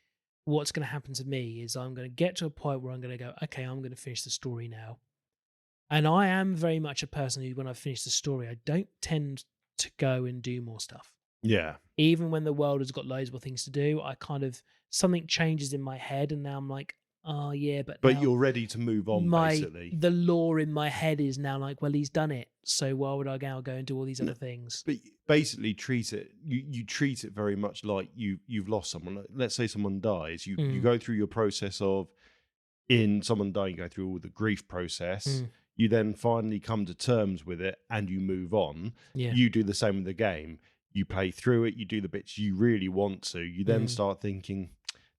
what's going to happen to me is I'm going to get to a point where I'm going to go, okay, I'm going to finish the story now. And I am very much a person who, when I finish the story, I don't tend to go and do more stuff. Yeah. Even when the world has got loads more things to do, I kind of, something changes in my head, and now I'm like, oh yeah, but you're ready to move on, basically. The lore in my head is now like, well, he's done it, so why would I now go and do all these other things? But basically treat it, you treat it very much like you've lost someone. Let's say someone dies, you go through your process of, in someone dying, you go through all the grief process. You then finally come to terms with it and you move on. Yeah. You do the same with the game. you play through it, you do the bits you really want to, you then start thinking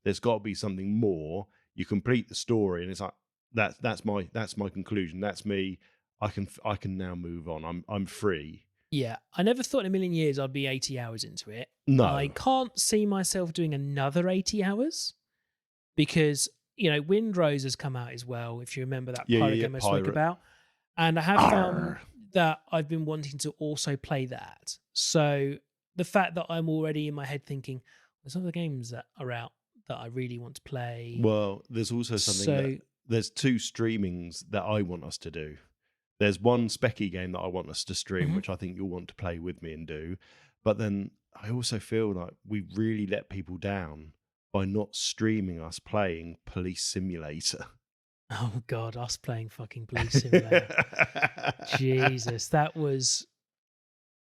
there's got to be something more. You complete the story, and it's like that's my conclusion. That's me. I can now move on. I'm free. Yeah, I never thought in a million years I'd be 80 hours into it. No. I can't see myself doing another 80 hours because, Windrose has come out as well, if you remember that pirate game I spoke about. And I have found that I've been wanting to also play that. So the fact that I'm already in my head thinking, there's other games that are out that I really want to play. Well, there's also something there's 2 streamings that I want us to do. There's one specky game that I want us to stream, which I think you'll want to play with me and do. But then I also feel like we really let people down by not streaming us playing Police Simulator. Oh, God, us playing fucking Police Simulator. Jesus, that was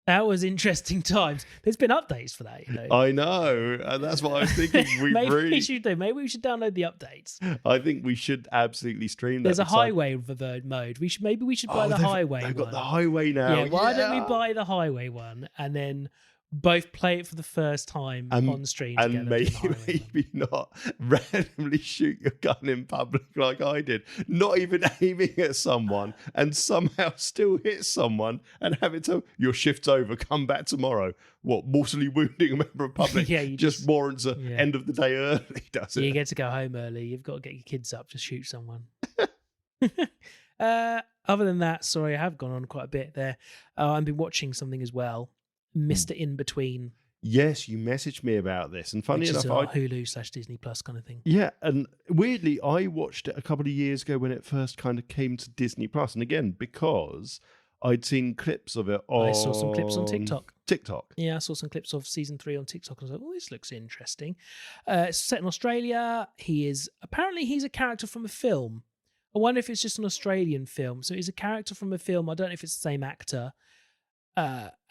interesting times. There's been updates for that, I know, and that's what I'm thinking. Maybe we should do. Maybe we should download the updates. I think we should absolutely stream that. There's a highway mode. Maybe we should buy the highway. They've one. got the highway now. Yeah, why don't we buy the highway one and then both play it for the first time on stream together? And maybe not randomly shoot your gun in public like I did, not even aiming at someone, and somehow still hit someone and have it tell your shift's over, come back tomorrow. What, mortally wounding a member of public? Yeah, you just warrants an end of the day early, does it? You get to go home early. You've got to get your kids up to shoot someone. Other than that, sorry, I have gone on quite a bit there. I've been watching something as well. Mr. Inbetween. Yes, you messaged me about this, and funny enough, Hulu/Disney Plus kind of thing. Yeah, and weirdly, I watched it a couple of years ago when it first kind of came to Disney Plus, and again because I'd seen clips of it. I saw some clips on TikTok. Yeah, I saw some clips of season 3 on TikTok, and I was like, "Oh, this looks interesting." It's set in Australia. He's a character from a film. I wonder if it's just an Australian film. So he's a character from a film. I don't know if it's the same actor.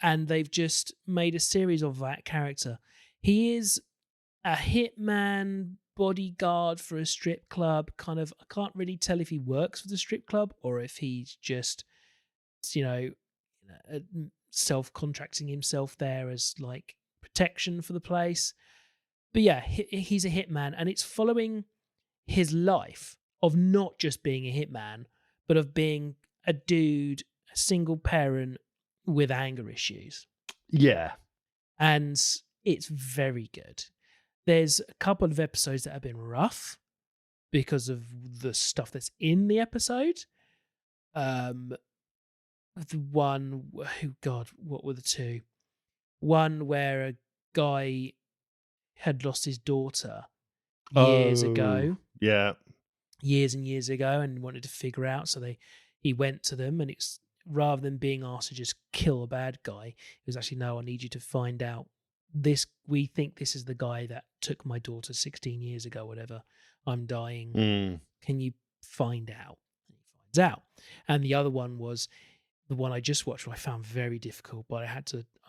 And they've just made a series of that character. He is a hitman bodyguard for a strip club. Kind of, I can't really tell if he works for the strip club or if he's just, self-contracting himself there as like protection for the place. But yeah, he's a hitman, and it's following his life of not just being a hitman, but of being a dude, a single parent with anger issues. Yeah. And it's very good. There's a couple of episodes that have been rough because of the stuff that's in the episode. The one, what were the 2? One where a guy had lost his daughter years ago. Yeah. Years and years ago, and wanted to figure out. So he went to them, and it's rather than being asked to just kill a bad guy, it was actually, no, I need you to find out this. We think this is the guy that took my daughter 16 years ago, whatever. I'm dying. Can you find out? And he finds out. And the other one was the one I just watched, which I found very difficult, but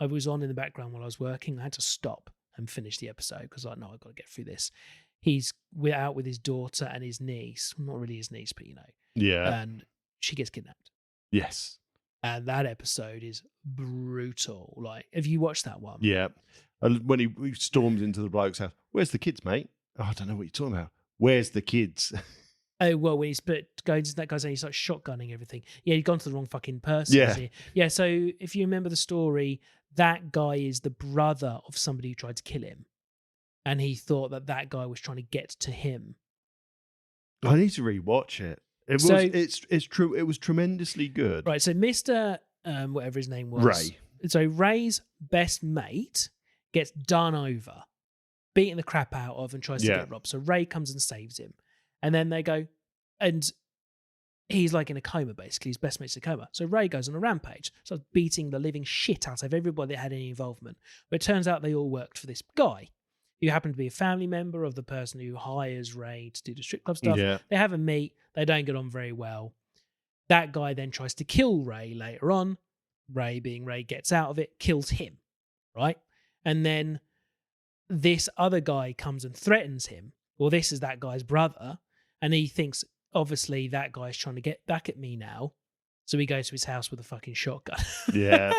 I was on in the background while I was working. I had to stop and finish the episode because I know I've got to get through this. He's out with his daughter and his niece. Not really his niece, but Yeah. And she gets kidnapped. Yes. And that episode is brutal. Like, have you watched that one? Yeah. And when he storms into the bloke's house, where's the kids, mate? Oh, I don't know what you're talking about. Where's the kids? Oh, well, when going to that guy's and he starts shotgunning everything. Yeah, he'd gone to the wrong fucking person. Yeah. Yeah, so if you remember the story, that guy is the brother of somebody who tried to kill him. And he thought that guy was trying to get to him. I need to rewatch it. It's true. It was tremendously good. Right. So Mr. Whatever his name was. Ray. So Ray's best mate gets done over, beaten the crap out of, and tries to get robbed. So Ray comes and saves him. And then they go, and he's like in a coma, basically. His best mate's in a coma. So Ray goes on a rampage, starts beating the living shit out of everybody that had any involvement. But it turns out they all worked for this guy, who happened to be a family member of the person who hires Ray to do the strip club stuff. Yeah. They have a meet. They don't get on very well. That guy then tries to kill Ray later on. Ray, being Ray, gets out of it, kills him, right? And then this other guy comes and threatens him. Well, this is that guy's brother. And he thinks, obviously, that guy's trying to get back at me now. So he goes to his house with a fucking shotgun. Yeah.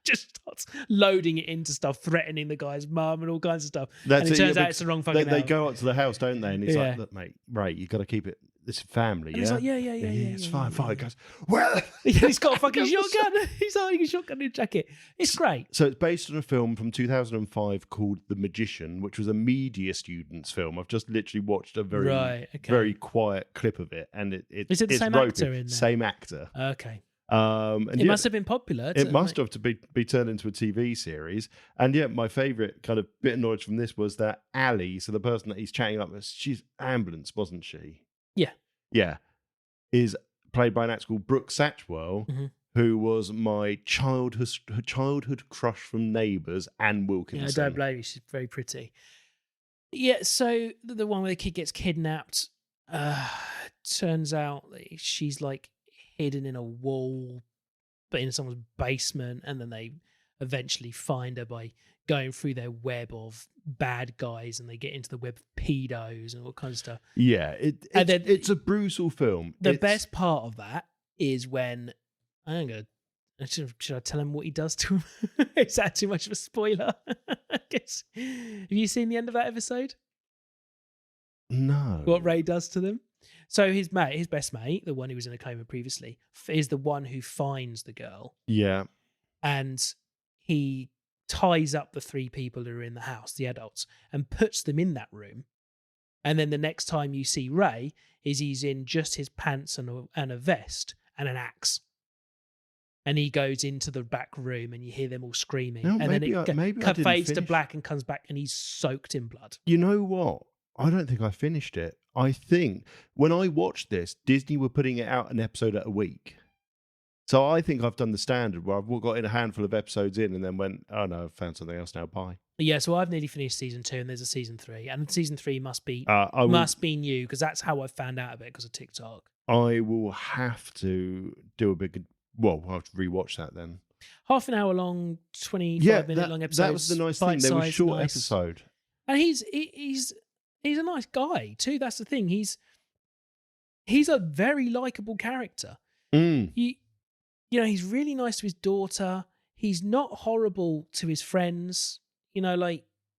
just starts loading it into stuff, threatening the guy's mum and all kinds of stuff. That's and it turns yeah, out it's the wrong fucking They house. go up to the house, don't they? And he's Yeah. like, look, mate, Ray, you got to keep it. This is family, And yeah? he's like, yeah, It's fine. He goes, well... he's got a fucking shotgun. He's hiding a shotgun in a jacket. It's great. So it's based on a film from 2005 called The Magician, which was a media students film. I've just literally watched a very quiet clip of it, and Is it the it's same ropey. actor in there? Same actor. Okay. And It must have been popular. It must have to be turned into a TV series. And yeah, my favourite kind of bit of knowledge from this was that Ali, so the person that he's chatting up with, she's ambulance, wasn't she? Yeah. Yeah. Is played by an actor called Brooke Satchwell, who was my childhood crush from Neighbours, Anne Wilkinson. Yeah, I don't blame you. She's very pretty. Yeah, so the one where the kid gets kidnapped, turns out that she's like hidden in a wall, but in someone's basement, and then they eventually find her by going through their web of bad guys, and they get into the web of pedos and all kinds of stuff. Yeah, it's a brutal film. The best part of that is when should I tell him what he does to him? Is that too much of a spoiler? I guess. Have you seen the end of that episode? No. What Ray does to them? So his best mate, the one who was in a coma previously, is the one who finds the girl. Yeah. And he ties up the three people who are in the house, the adults, and puts them in that room. And then the next time you see Ray he's in just his pants and a vest and an axe. And he goes into the back room and you hear them all screaming. No, and then it fades to black and comes back and he's soaked in blood. You know what? I don't think I finished it. I think when I watched this, Disney were putting it out an episode a week. So I think I've done the standard where I've got in a handful of episodes in and then went, oh no, I've found something else now, bye. Yeah, so I've nearly finished season 2 and there's a season 3. And season 3 must be new because that's how I found out of it because of TikTok. I will have to do I'll have to rewatch that then. Half an hour long, 25-minute long episodes. That was the nice thing. They were short episode. And he's a nice guy too. That's the thing. He's a very likable character. He's really nice to his daughter. He's not horrible to his friends.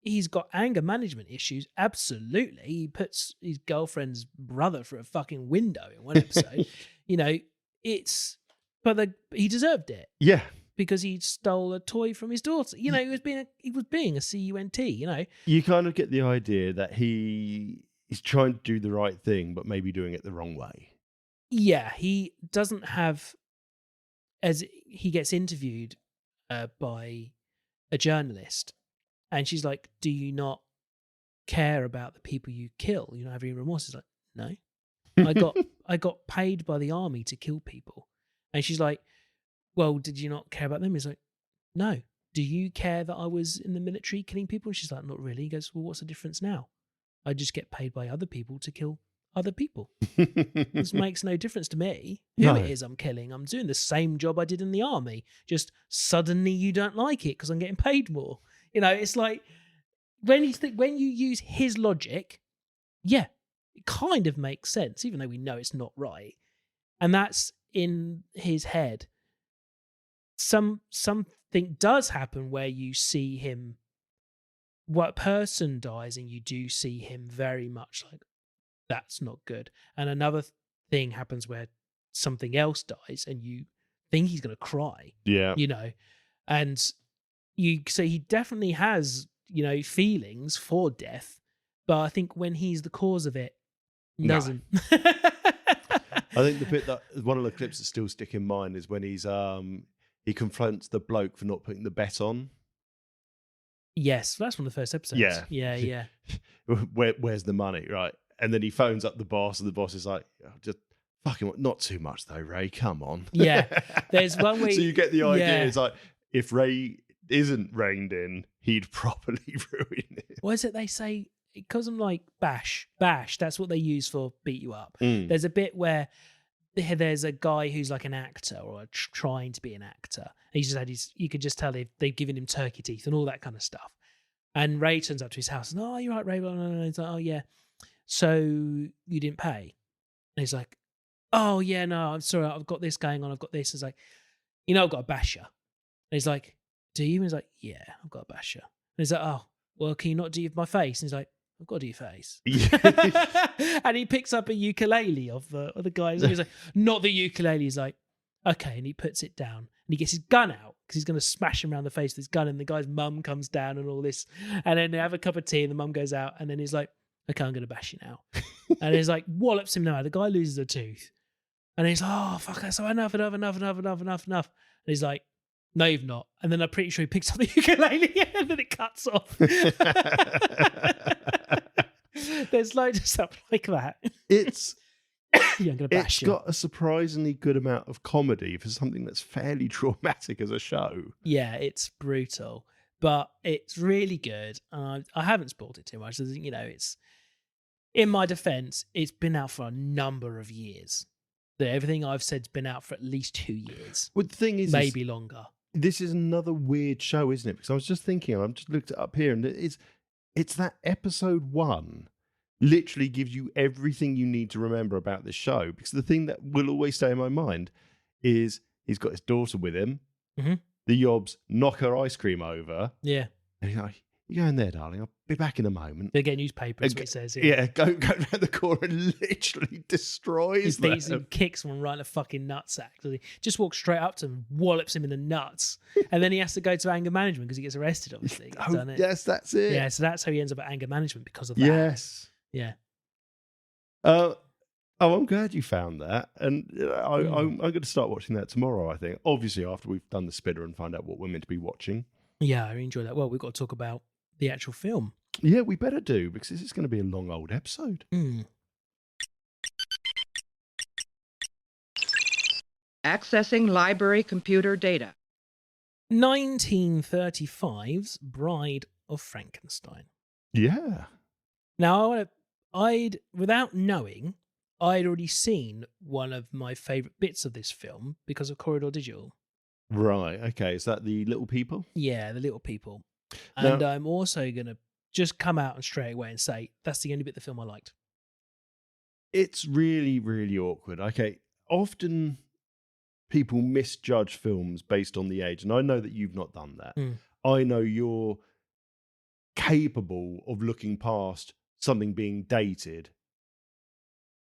He's got anger management issues. Absolutely. He puts his girlfriend's brother through a fucking window in one episode. He deserved it. Yeah. Because he stole a toy from his daughter. He was being a cunt, You kind of get the idea that he's trying to do the right thing, but maybe doing it the wrong way. Yeah, he doesn't have, as he gets interviewed by a journalist, and she's like, do you not care about the people you kill? You don't have any remorse? He's like, no. I got paid by the army to kill people. And she's like, well, did you not care about them? He's like, no. Do you care that I was in the military killing people? And she's like, not really. He goes, well, what's the difference now? I just get paid by other people to kill other people. This makes no difference to me. Who it is I'm killing. I'm doing the same job I did in the army. Just suddenly you don't like it because I'm getting paid more. It's like when you use his logic, yeah, it kind of makes sense, even though we know it's not right. And that's in his head. Something does happen where you see him, what person dies, and you do see him very much like, that's not good. And another thing happens where something else dies and you think he's going to cry. Yeah. And so he definitely has, feelings for death, but I think when he's the cause of it, doesn't. I think the bit that one of the clips that still stick in mind is when he confronts the bloke for not putting the bet on. Yes, that's one of the first episodes. Yeah. Where's the money, right? And then he phones up the boss, and the boss is like, oh, just fucking not too much though, Ray. Come on. Yeah, there's one way. So you get the idea. Yeah. It's like if Ray isn't reined in, he'd properly ruin it. What is it they say? It calls them like bash. That's what they use for beat you up. There's a bit where there's a guy who's like an actor or trying to be an actor. He's just had you could just tell they've given him turkey teeth and all that kind of stuff. And Ray turns up to his house and, oh, you're right, Ray. And he's like, oh, yeah. So you didn't pay? And he's like, oh, yeah, no, I'm sorry. I've got this going on. I've got this. It's like, I've got a basher. And he's like, do you? And he's like, yeah, I've got a basher. And he's like, oh, well, can you not do my face? And he's like, I've got to do your face. And he picks up a ukulele of the guy. And he's like, not the ukulele. He's like, okay. And he puts it down. And he gets his gun out because he's going to smash him around the face with his gun. And the guy's mum comes down and all this. And then they have a cup of tea and the mum goes out. And then he's like, okay, I'm going to bash you now. And he's like, wallops him now. The guy loses a tooth. And he's like, oh, fuck, that's enough. And he's like, no, you've not. And then I'm pretty sure he picks up the ukulele and then it cuts off. There's loads of stuff like that. It's yeah, I'm gonna bash it's you. got a surprisingly good amount of comedy for something that's fairly traumatic as a show. Yeah, it's brutal, but it's really good. And I haven't spoiled it too much. You know, it's in my defense, it's been out for a number of years. Everything I've said's been out for at least 2 years. Well, the thing is, maybe longer. This is another weird show, isn't it? Because I was just thinking, I've just looked it up here, and it's that episode 1 literally gives you everything you need to remember about this show. Because the thing that will always stay in my mind is he's got his daughter with him. Mm-hmm. The Yobs knock her ice cream over. Yeah. And he's like, you go in there, darling. I'll be back in a moment. They get newspapers, what it says. Yeah, go around the corner and literally destroys them. He kicks one right in the fucking nutsack. So he just walks straight up to him, wallops him in the nuts. And then he has to go to anger management because he gets arrested, obviously. Yes, that's it. Yeah, so that's how he ends up at anger management because of that. Yes. Yeah. I'm glad you found that. And I'm going to start watching that tomorrow, I think. Obviously, after we've done the spinner and find out what we're meant to be watching. Yeah, I enjoy that. Well, we've got to talk about the actual film. Yeah, we better do, because this is going to be a long old episode. Accessing library computer data. 1935's Bride of Frankenstein. Yeah. Now, without knowing, I'd already seen one of my favourite bits of this film because of Corridor Digital. Right, okay. Is that the Little People? Yeah, the Little People. And I'm also going to just come out and straight away and say that's the only bit of the film I liked. It's really, really awkward. Okay, often people misjudge films based on the age, and I know that you've not done that. I know you're capable of looking past something being dated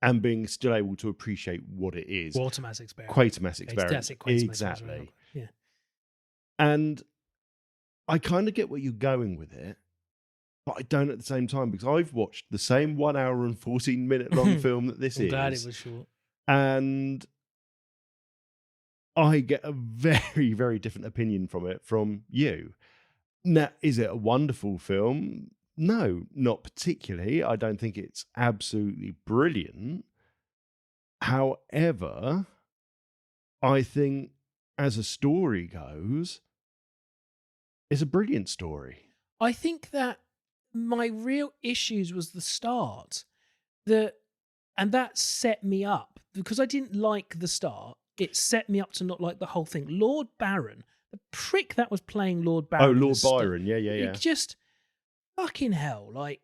and being still able to appreciate what it is. Quatermass experiment. Quatermass experiment. That's it, Quatermass Exactly. experiment. Yeah. And I kind of get where you're going with it, but I don't at the same time, because I've watched the same 1 hour and 14 minute long film that this I'm is. glad it was short. And I get a very, very different opinion from it from you. Now, is it a wonderful film? No, not particularly. I don't think it's absolutely brilliant. However, I think as a story goes, it's a brilliant story. I think that my real issues was the start. And that set me up. Because I didn't like the start, it set me up to not like the whole thing. Lord Baron, the prick that was playing Lord Baron. Oh, Lord Byron, yeah. It just, fucking hell, like,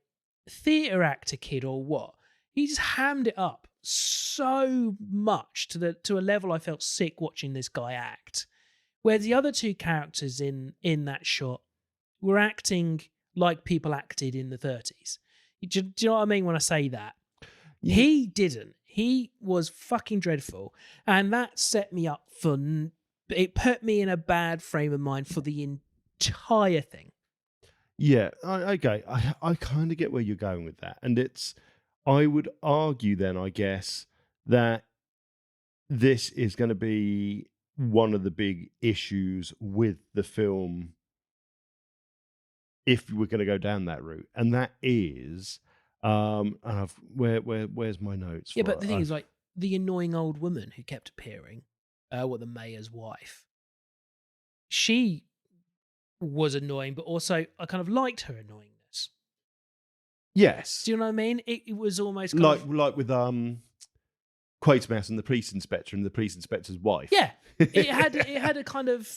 theatre actor kid or what? He just hammed it up so much to a level I felt sick watching this guy act. Where the other two characters in that shot were acting like people acted in the 30s. Do you know what I mean when I say that? Yeah. He didn't. He was fucking dreadful. And that set me up for... It put me in a bad frame of mind for the entire thing. Yeah, okay. I kind of get where you're going with that. And I would argue then, I guess, that this is going to be one of the big issues with the film if we're going to go down that route. And that is... where's my notes? Yeah, but the thing is, like, the annoying old woman who kept appearing, the mayor's wife, she was annoying, but also I kind of liked her annoyingness. Yes. Do you know what I mean? It was almost like with Quatermass and the police inspector and the police inspector's wife. Yeah, it had a kind of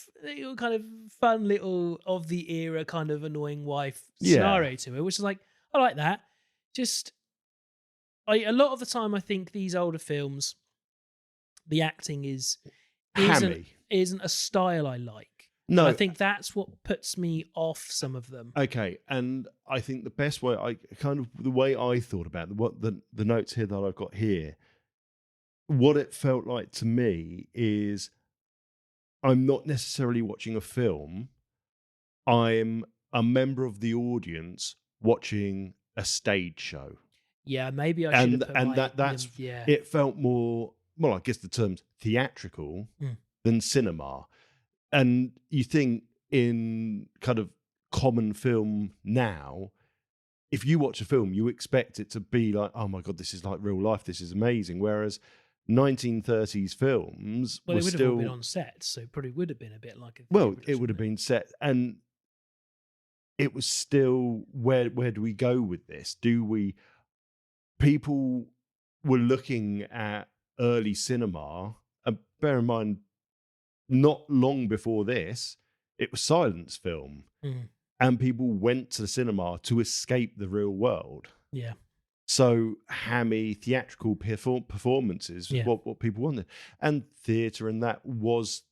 fun little of the era kind of annoying wife scenario to it, which is like, I like that. Just, a lot of the time, I think these older films, the acting isn't a style I like. No, And I think that's what puts me off some of them. Okay, and I think the best way, the way I thought about what the notes here that I've got here, what it felt like to me is I'm not necessarily watching a film. I'm a member of the audience watching a stage show. Yeah, maybe I should have put that's yeah. It felt more, well, I guess the term's theatrical than cinema. And you think in kind of common film now, if you watch a film, you expect it to be like, oh my God, this is like real life. This is amazing. Whereas 1930s films Well, were it would have still all been on set, so it probably would have been a bit like a well, it would have been set, and it was still where do we go with this? People were looking at early cinema, and bear in mind, not long before this, it was silence film. And people went to the cinema to escape the real world. Yeah. So hammy theatrical performances was what people wanted. And theatre and that was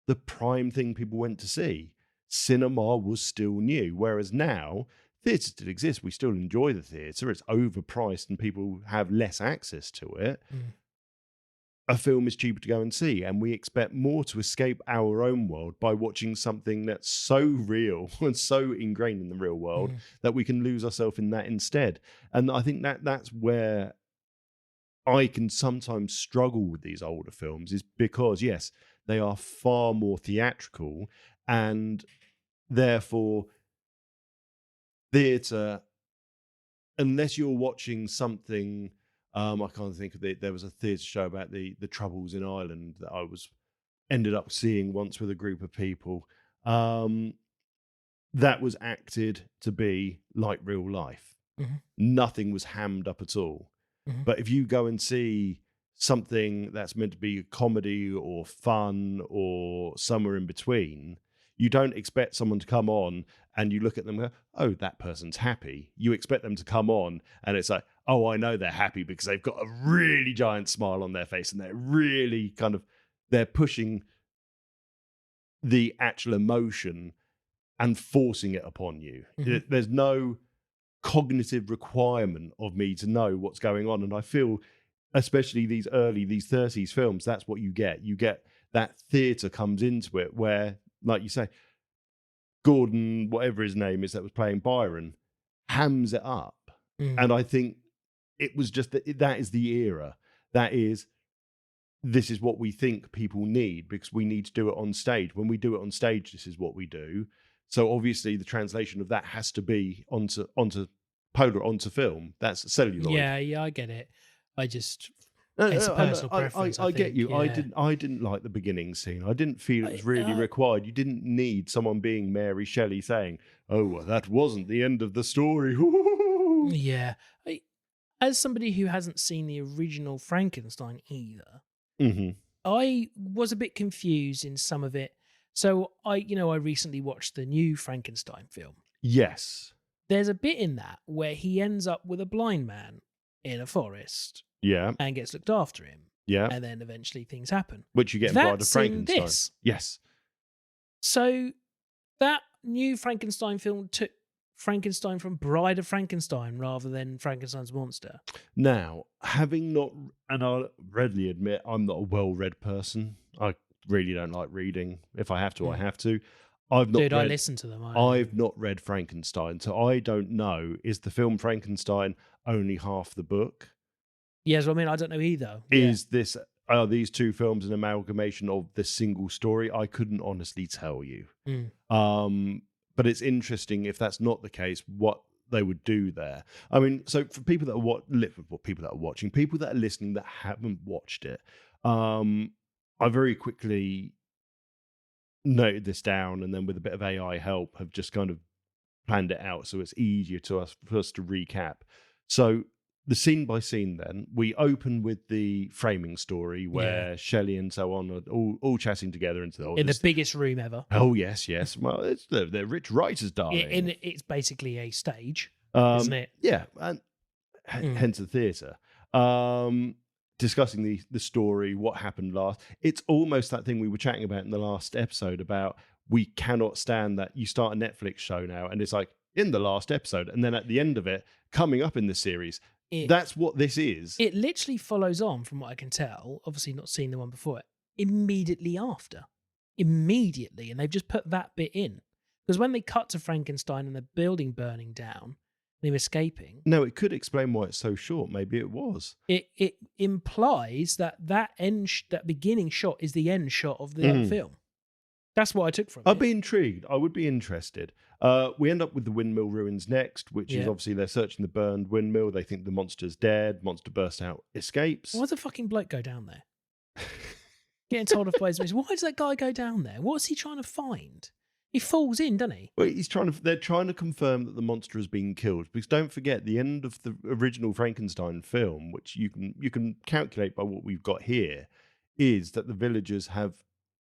the prime thing people went to see. Cinema was still new. Whereas now, theatre still exists. We still enjoy the theatre. It's overpriced and people have less access to it. A film is cheaper to go and see, and we expect more to escape our own world by watching something that's so real and so ingrained in the real world that we can lose ourselves in that instead. And I think that's where I can sometimes struggle with these older films, is because, yes, they are far more theatrical, and therefore theatre, unless you're watching something... I can't think of it. There was a theatre show about the Troubles in Ireland that I ended up seeing once with a group of people. That was acted to be like real life. Nothing was hammed up at all. But if you go and see something that's meant to be a comedy or fun or somewhere in between, you don't expect someone to come on and you look at them and go, oh, that person's happy. You expect them to come on and it's like, oh, I know they're happy because they've got a really giant smile on their face and they're really they're pushing the actual emotion and forcing it upon you. There's no cognitive requirement of me to know what's going on. And I feel, especially these 30s films, that's what you get. You get that theatre comes into it where, like you say, Gordon, whatever his name is that was playing Byron, hams it up. And I think it was just that is the era. This is what we think people need because we need to do it on stage. When we do it on stage, this is what we do. So obviously the translation of that has to be onto film. That's celluloid. Yeah, I get it. It's a personal preference. I get you. Yeah. I didn't like the beginning scene. I didn't feel it was really required. You didn't need someone being Mary Shelley saying, "Oh, well, that wasn't the end of the story." Yeah. As somebody who hasn't seen the original Frankenstein either, I was a bit confused in some of it. So I recently watched the new Frankenstein film. Yes. There's a bit in that where he ends up with a blind man in a forest. Yeah. And gets looked after him. Yeah. And then eventually things happen. Which you get in Bride of Frankenstein. This. Yes. So that new Frankenstein film took Frankenstein from Bride of Frankenstein rather than Frankenstein's monster. Now, having not, and I'll readily admit, I'm not a well-read person. I really don't like reading. If I have to, I have to. I listen to them. I've not read Frankenstein, so I don't know. Is the film Frankenstein only half the book? Yes, I don't know either. Are these two films an amalgamation of this single story? I couldn't honestly tell you. But it's interesting if that's not the case, what they would do there. So for people that are watching, people that are listening that haven't watched it, I very quickly noted this down, and then with a bit of AI help, have just kind of planned it out so it's easier for us to recap. So the scene by scene, then we open with the framing story where Shelley and so on are all chatting together in the biggest room ever. Oh yes. Well, they're rich writers, darling. It's basically a stage, isn't it? Yeah, and hence the theatre. discussing the story, what happened last. It's almost that thing we were chatting about in the last episode about we cannot stand that you start a Netflix show now and it's like in the last episode and then at the end of it, coming up in the series. That's what this is. It literally follows on from what I can tell, obviously not seeing the one before it, immediately after. Immediately. And they've just put that bit in. Because when they cut to Frankenstein and the building burning down, them escaping. No, it could explain why it's so short. Maybe it was. It implies that that beginning shot is the end shot of the film. That's what I took from it. I'd be intrigued. I would be interested. We end up with the windmill ruins next, which is obviously they're searching the burned windmill. They think the monster's dead. Monster bursts out, escapes. Why does the fucking bloke go down there? Getting told off by his mates. Why does that guy go down there? What's he trying to find? He falls in, doesn't he? Well, they're trying to confirm that the monster has been killed. Because don't forget, the end of the original Frankenstein film, which you can calculate by what we've got here, is that the villagers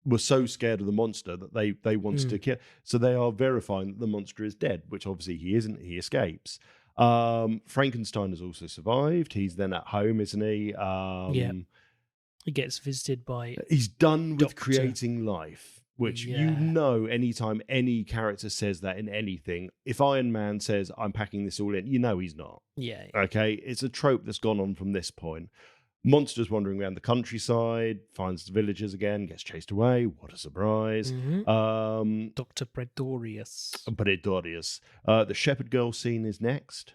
were so scared of the monster that they wanted to kill. So they are verifying that the monster is dead, which obviously he isn't. He escapes. Frankenstein has also survived. He's then at home, isn't he? He gets visited by. He's done with creating life. Which anytime any character says that in anything, if Iron Man says, I'm packing this all in, he's not. Yeah. Okay? It's a trope that's gone on from this point. Monster's wandering around the countryside, finds the villagers again, gets chased away. What a surprise. Dr. Pretorius. The shepherd girl scene is next.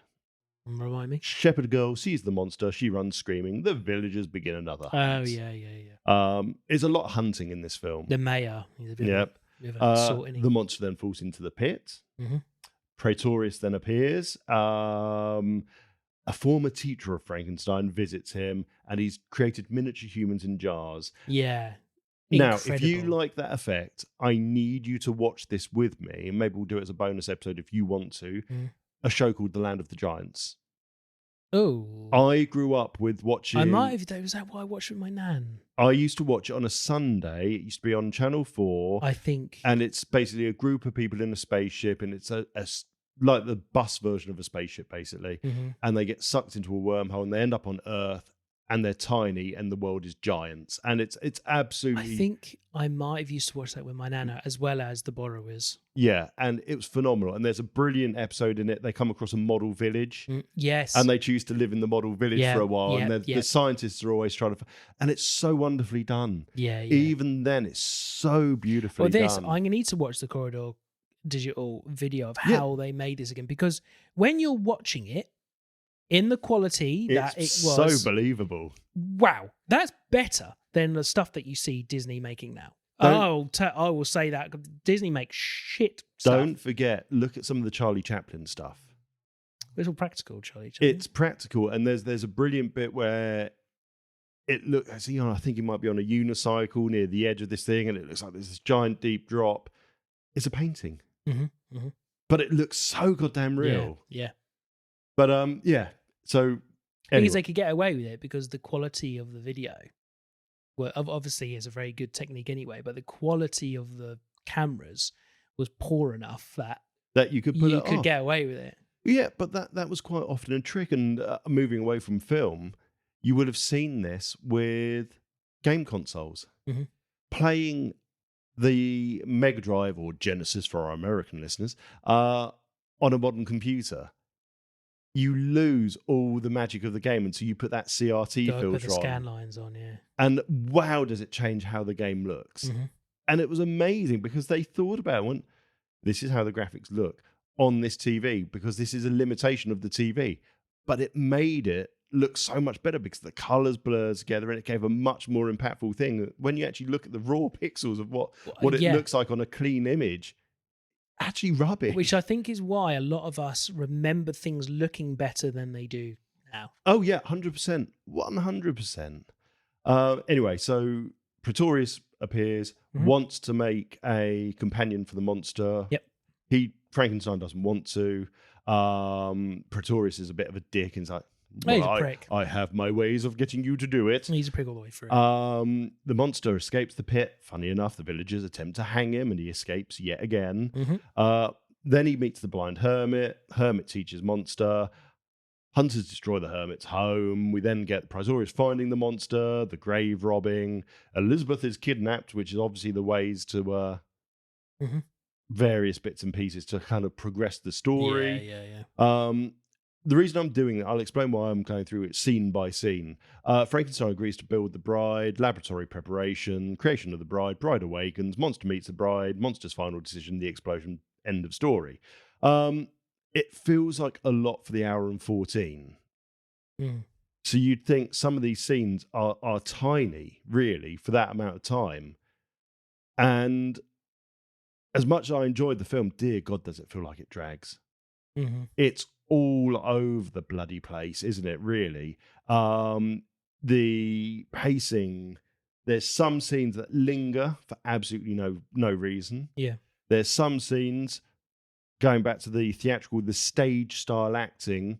Remind me. Shepherd girl sees the monster. She runs screaming. The villagers begin another hunt. Oh, yeah. There's a lot of hunting in this film. The mayor. He's a bit of a sort, isn't he? The monster then falls into the pit. Praetorius then appears. A former teacher of Frankenstein visits him, and he's created miniature humans in jars. Yeah. Now, if you like that effect, I need you to watch this with me, and maybe we'll do it as a bonus episode if you want to. A show called The Land of the Giants. Oh. I grew up with watching. I might have. Was that what I watched with my nan? I used to watch it on a Sunday. It used to be on Channel 4. I think. And it's basically a group of people in a spaceship, and it's like the bus version of a spaceship, basically. And they get sucked into a wormhole, and they end up on Earth, and they're tiny, and the world is giants. And it's absolutely. I think I might have used to watch that with my nana, as well as The Borrowers. Yeah, and it was phenomenal. And there's a brilliant episode in it. They come across a model village. Yes. And they choose to live in the model village for a while. And the scientists are always trying to. And it's so wonderfully done. Yeah. Even then, it's so beautifully done. I'm going to need to watch the Corridor digital video of how they made this again. Because when you're watching it, in the quality that it was. So believable. Wow. That's better than the stuff that you see Disney making now. I will say that. Disney makes shit stuff. Don't forget, look at some of the Charlie Chaplin stuff. It's all practical, Charlie Chaplin. It's practical, and there's a brilliant bit where it looks, I think it might be on a unicycle near the edge of this thing, and it looks like there's this giant deep drop. It's a painting. But it looks so goddamn real. Yeah. But so because they could get away with it because the quality of the video, well, obviously is a very good technique anyway, but the quality of the cameras was poor enough that you could get away with it. Yeah, but that was quite often a trick. And moving away from film, you would have seen this with game consoles. Playing the Mega Drive or Genesis for our American listeners on a modern computer. You lose all the magic of the game until you put that CRT filter on. Put the scan lines on, yeah. And wow, does it change how the game looks. And it was amazing because they thought about this is how the graphics look on this TV because this is a limitation of the TV. But it made it look so much better because the colours blurred together and it gave a much more impactful thing. When you actually look at the raw pixels of what it looks like on a clean image, actually rubbish. Which I think is why a lot of us remember things looking better than they do now. Oh, yeah, 100%. 100%. Anyway, so Praetorius appears, wants to make a companion for the monster. Yep. Frankenstein doesn't want to. Praetorius is a bit of a dick and he's like, he's a prick. I have my ways of getting you to do it. He's a prick all the way through. The monster escapes the pit. Funny enough, the villagers attempt to hang him and he escapes yet again. Then he meets the blind hermit. Hermit teaches monster. Hunters destroy the hermit's home. We then get Prisorius finding the monster, the grave robbing. Elizabeth is kidnapped, which is obviously the ways to various bits and pieces to kind of progress the story. Yeah. The reason I'm doing it, I'll explain why I'm going through it scene by scene. Frankenstein agrees to build the bride, laboratory preparation, creation of the bride, bride awakens, monster meets the bride, monster's final decision, the explosion, end of story. It feels like a lot for the hour and 14. So you'd think some of these scenes are tiny, really, for that amount of time. And as much as I enjoyed the film, dear God, does it feel like it drags. It's all over the bloody place, isn't it, really? The pacing, there's some scenes that linger for absolutely no reason. Yeah. There's some scenes, going back to the theatrical, the stage style acting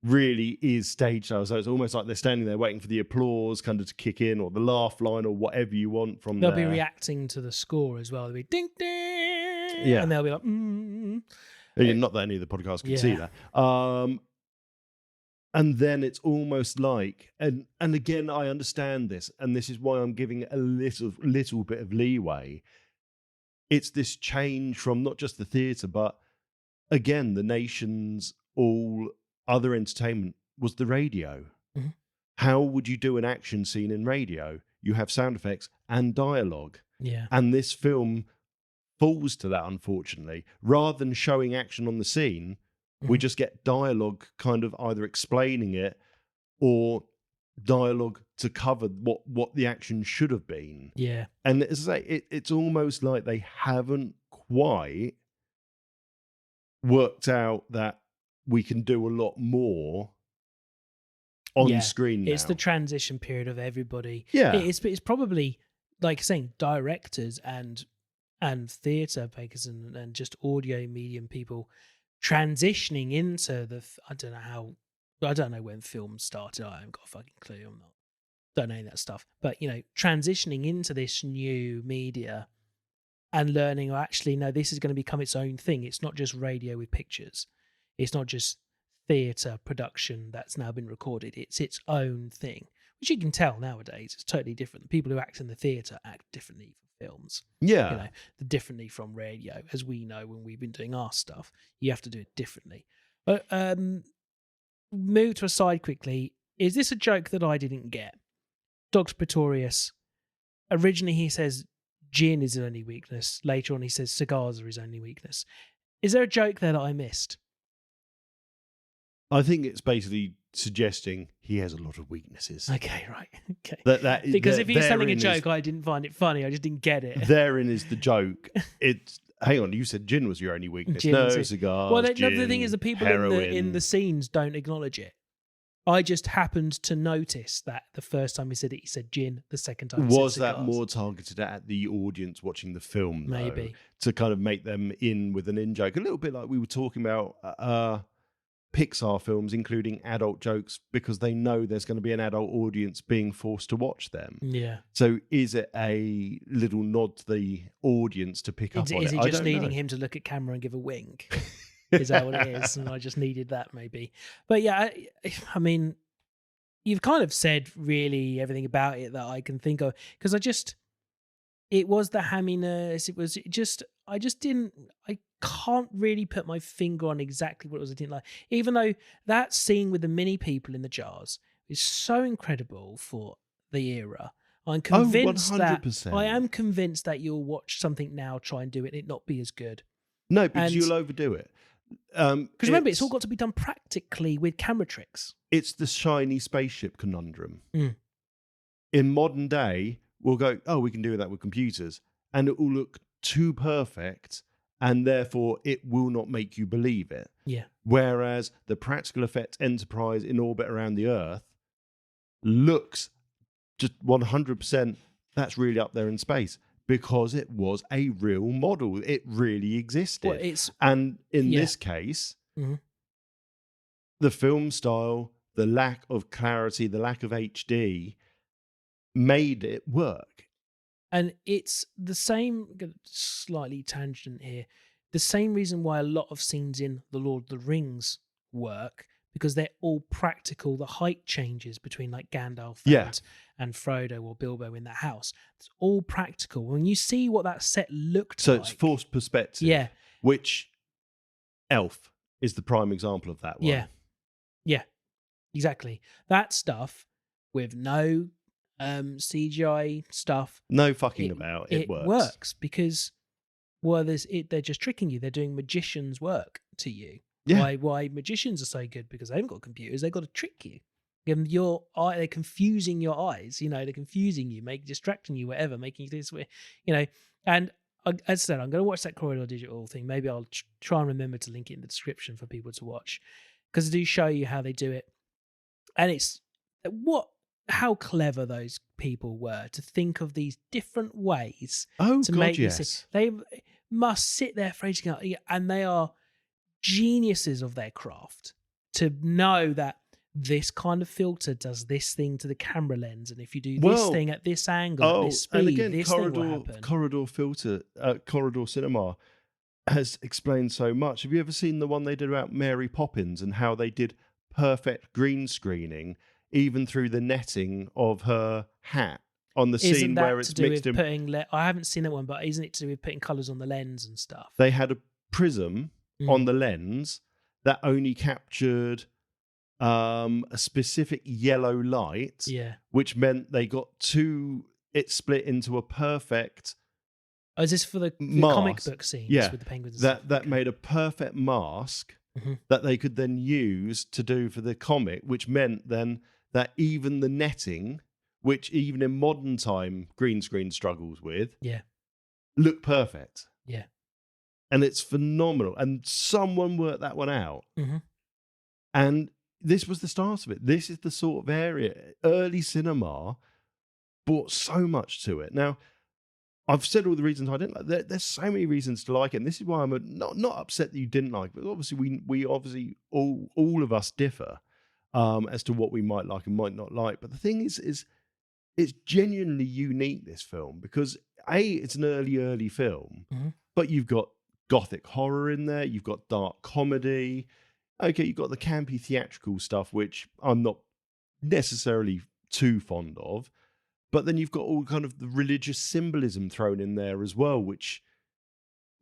really is stage style. So it's almost like they're standing there waiting for the applause kind of to kick in, or the laugh line, or whatever you want from They'll there. be reacting to the score as well. They'll be ding, ding. Yeah. And they'll be like, Not that any of the podcasts can see that. And then it's almost like, and again, I understand this, and this is why I'm giving it a little bit of leeway. It's this change from not just the theatre, but again, the nation's all other entertainment was the radio. How would you do an action scene in radio? You have sound effects and dialogue. Yeah. And this film falls to that, unfortunately. Rather than showing action on the scene, we just get dialogue kind of either explaining it or dialogue to cover what the action should have been. Yeah. And as I say, it's almost like they haven't quite worked out that we can do a lot more on screen now. It's the transition period of everybody. Yeah. It's probably, like saying, directors and theatre makers and just audio medium people transitioning into I don't know when film started. I haven't got a fucking clue. Don't know any of that stuff. But, transitioning into this new media and learning, actually, no, this is going to become its own thing. It's not just radio with pictures. It's not just theatre production that's now been recorded. It's its own thing, which you can tell nowadays. It's totally different. The people who act in the theatre act differently from films. Yeah. Differently from radio, as we know when we've been doing our stuff. You have to do it differently. But move to a side quickly. Is this a joke that I didn't get? Dogs Pretorius. Originally he says gin is his only weakness. Later on he says cigars are his only weakness. Is there a joke there that I missed? I think it's basically suggesting he has a lot of weaknesses. Okay, right. Okay. Because if he's telling a joke, I didn't find it funny. I just didn't get it. Therein is the joke. Hang on, you said gin was your only weakness. Cigars. Well, gin, the thing is, the people in the scenes don't acknowledge it. I just happened to notice that the first time he said it, he said gin. The second time, he was said that cigars. more targeted at the audience watching the film? Maybe to kind of make them in with an in joke, a little bit like we were talking about Pixar films, including adult jokes, because they know there's going to be an adult audience being forced to watch them. Yeah. So is it a little nod to the audience to pick up on it? Is it just needing him to look at camera and give a wink? Is that what it is? And I just needed that, maybe. But yeah, I mean, you've kind of said really everything about it that I can think of, because it was the hamminess. I can't really put my finger on exactly what it was I didn't like. Even though that scene with the mini people in the jars is so incredible for the era. I'm convinced 100%. I am convinced that you'll watch something now, try and do it, and it not be as good. No, because you'll overdo it. Because remember, it's all got to be done practically with camera tricks. It's the shiny spaceship conundrum. Mm. In modern day, we'll go, we can do that with computers, and it will look too perfect, and therefore it will not make you believe it. Yeah. Whereas the practical effects Enterprise in orbit around the Earth looks just 100%, that's really up there in space, because it was a real model. It really existed. Well, and in this case, the film style, the lack of clarity, the lack of HD made it work. And it's the same, slightly tangent here, the same reason why a lot of scenes in The Lord of the Rings work, because they're all practical. The height changes between like Gandalf and Frodo or Bilbo in that house. It's all practical. When you see what that set looked So like, it's forced perspective. Yeah. Which Elf is the prime example of that one. Yeah. Yeah. Exactly. That stuff with no CGI stuff. No fucking about. It works. It works because they're just tricking you. They're doing magician's work to you. Yeah. Why magicians are so good? Because they haven't got computers. They've got to trick you. Give them your eye. They're confusing your eyes. They're confusing you, distracting you, whatever, making you this way. And as I said, I'm going to watch that Corridor Digital thing. Maybe I'll try and remember to link it in the description for people to watch, because they do show you how they do it. And it's how clever those people were to think of these different ways to make yes. They must sit there for ages, and they are geniuses of their craft to know that this kind of filter does this thing to the camera lens, and if you do this thing at this angle, at this speed, and again, this thing will happen. Corridor Cinema has explained so much. Have you ever seen the one they did about Mary Poppins and how they did perfect green screening, even through the netting of her hat on the scene where it's mixed in? I haven't seen that one, but isn't it to do with putting colours on the lens and stuff? They had a prism on the lens that only captured a specific yellow light, which meant they got it split into a perfect. Oh, is this for the comic book scenes with the penguins? That made a perfect mask that they could then use to do for the comic, which meant then that even the netting, which even in modern time green screen struggles with, looked perfect. Yeah. And it's phenomenal. And someone worked that one out. And this was the start of it. This is the sort of area. Early cinema brought so much to it. Now, I've said all the reasons I didn't like it. There's so many reasons to like it. And this is why I'm not upset that you didn't like it. But obviously, we obviously, all of us differ as to what we might like and might not like. But the thing is it's genuinely unique, this film, because it's an early film, but you've got gothic horror in there, you've got dark comedy, you've got the campy theatrical stuff, which I'm not necessarily too fond of, but then you've got all kind of the religious symbolism thrown in there as well, which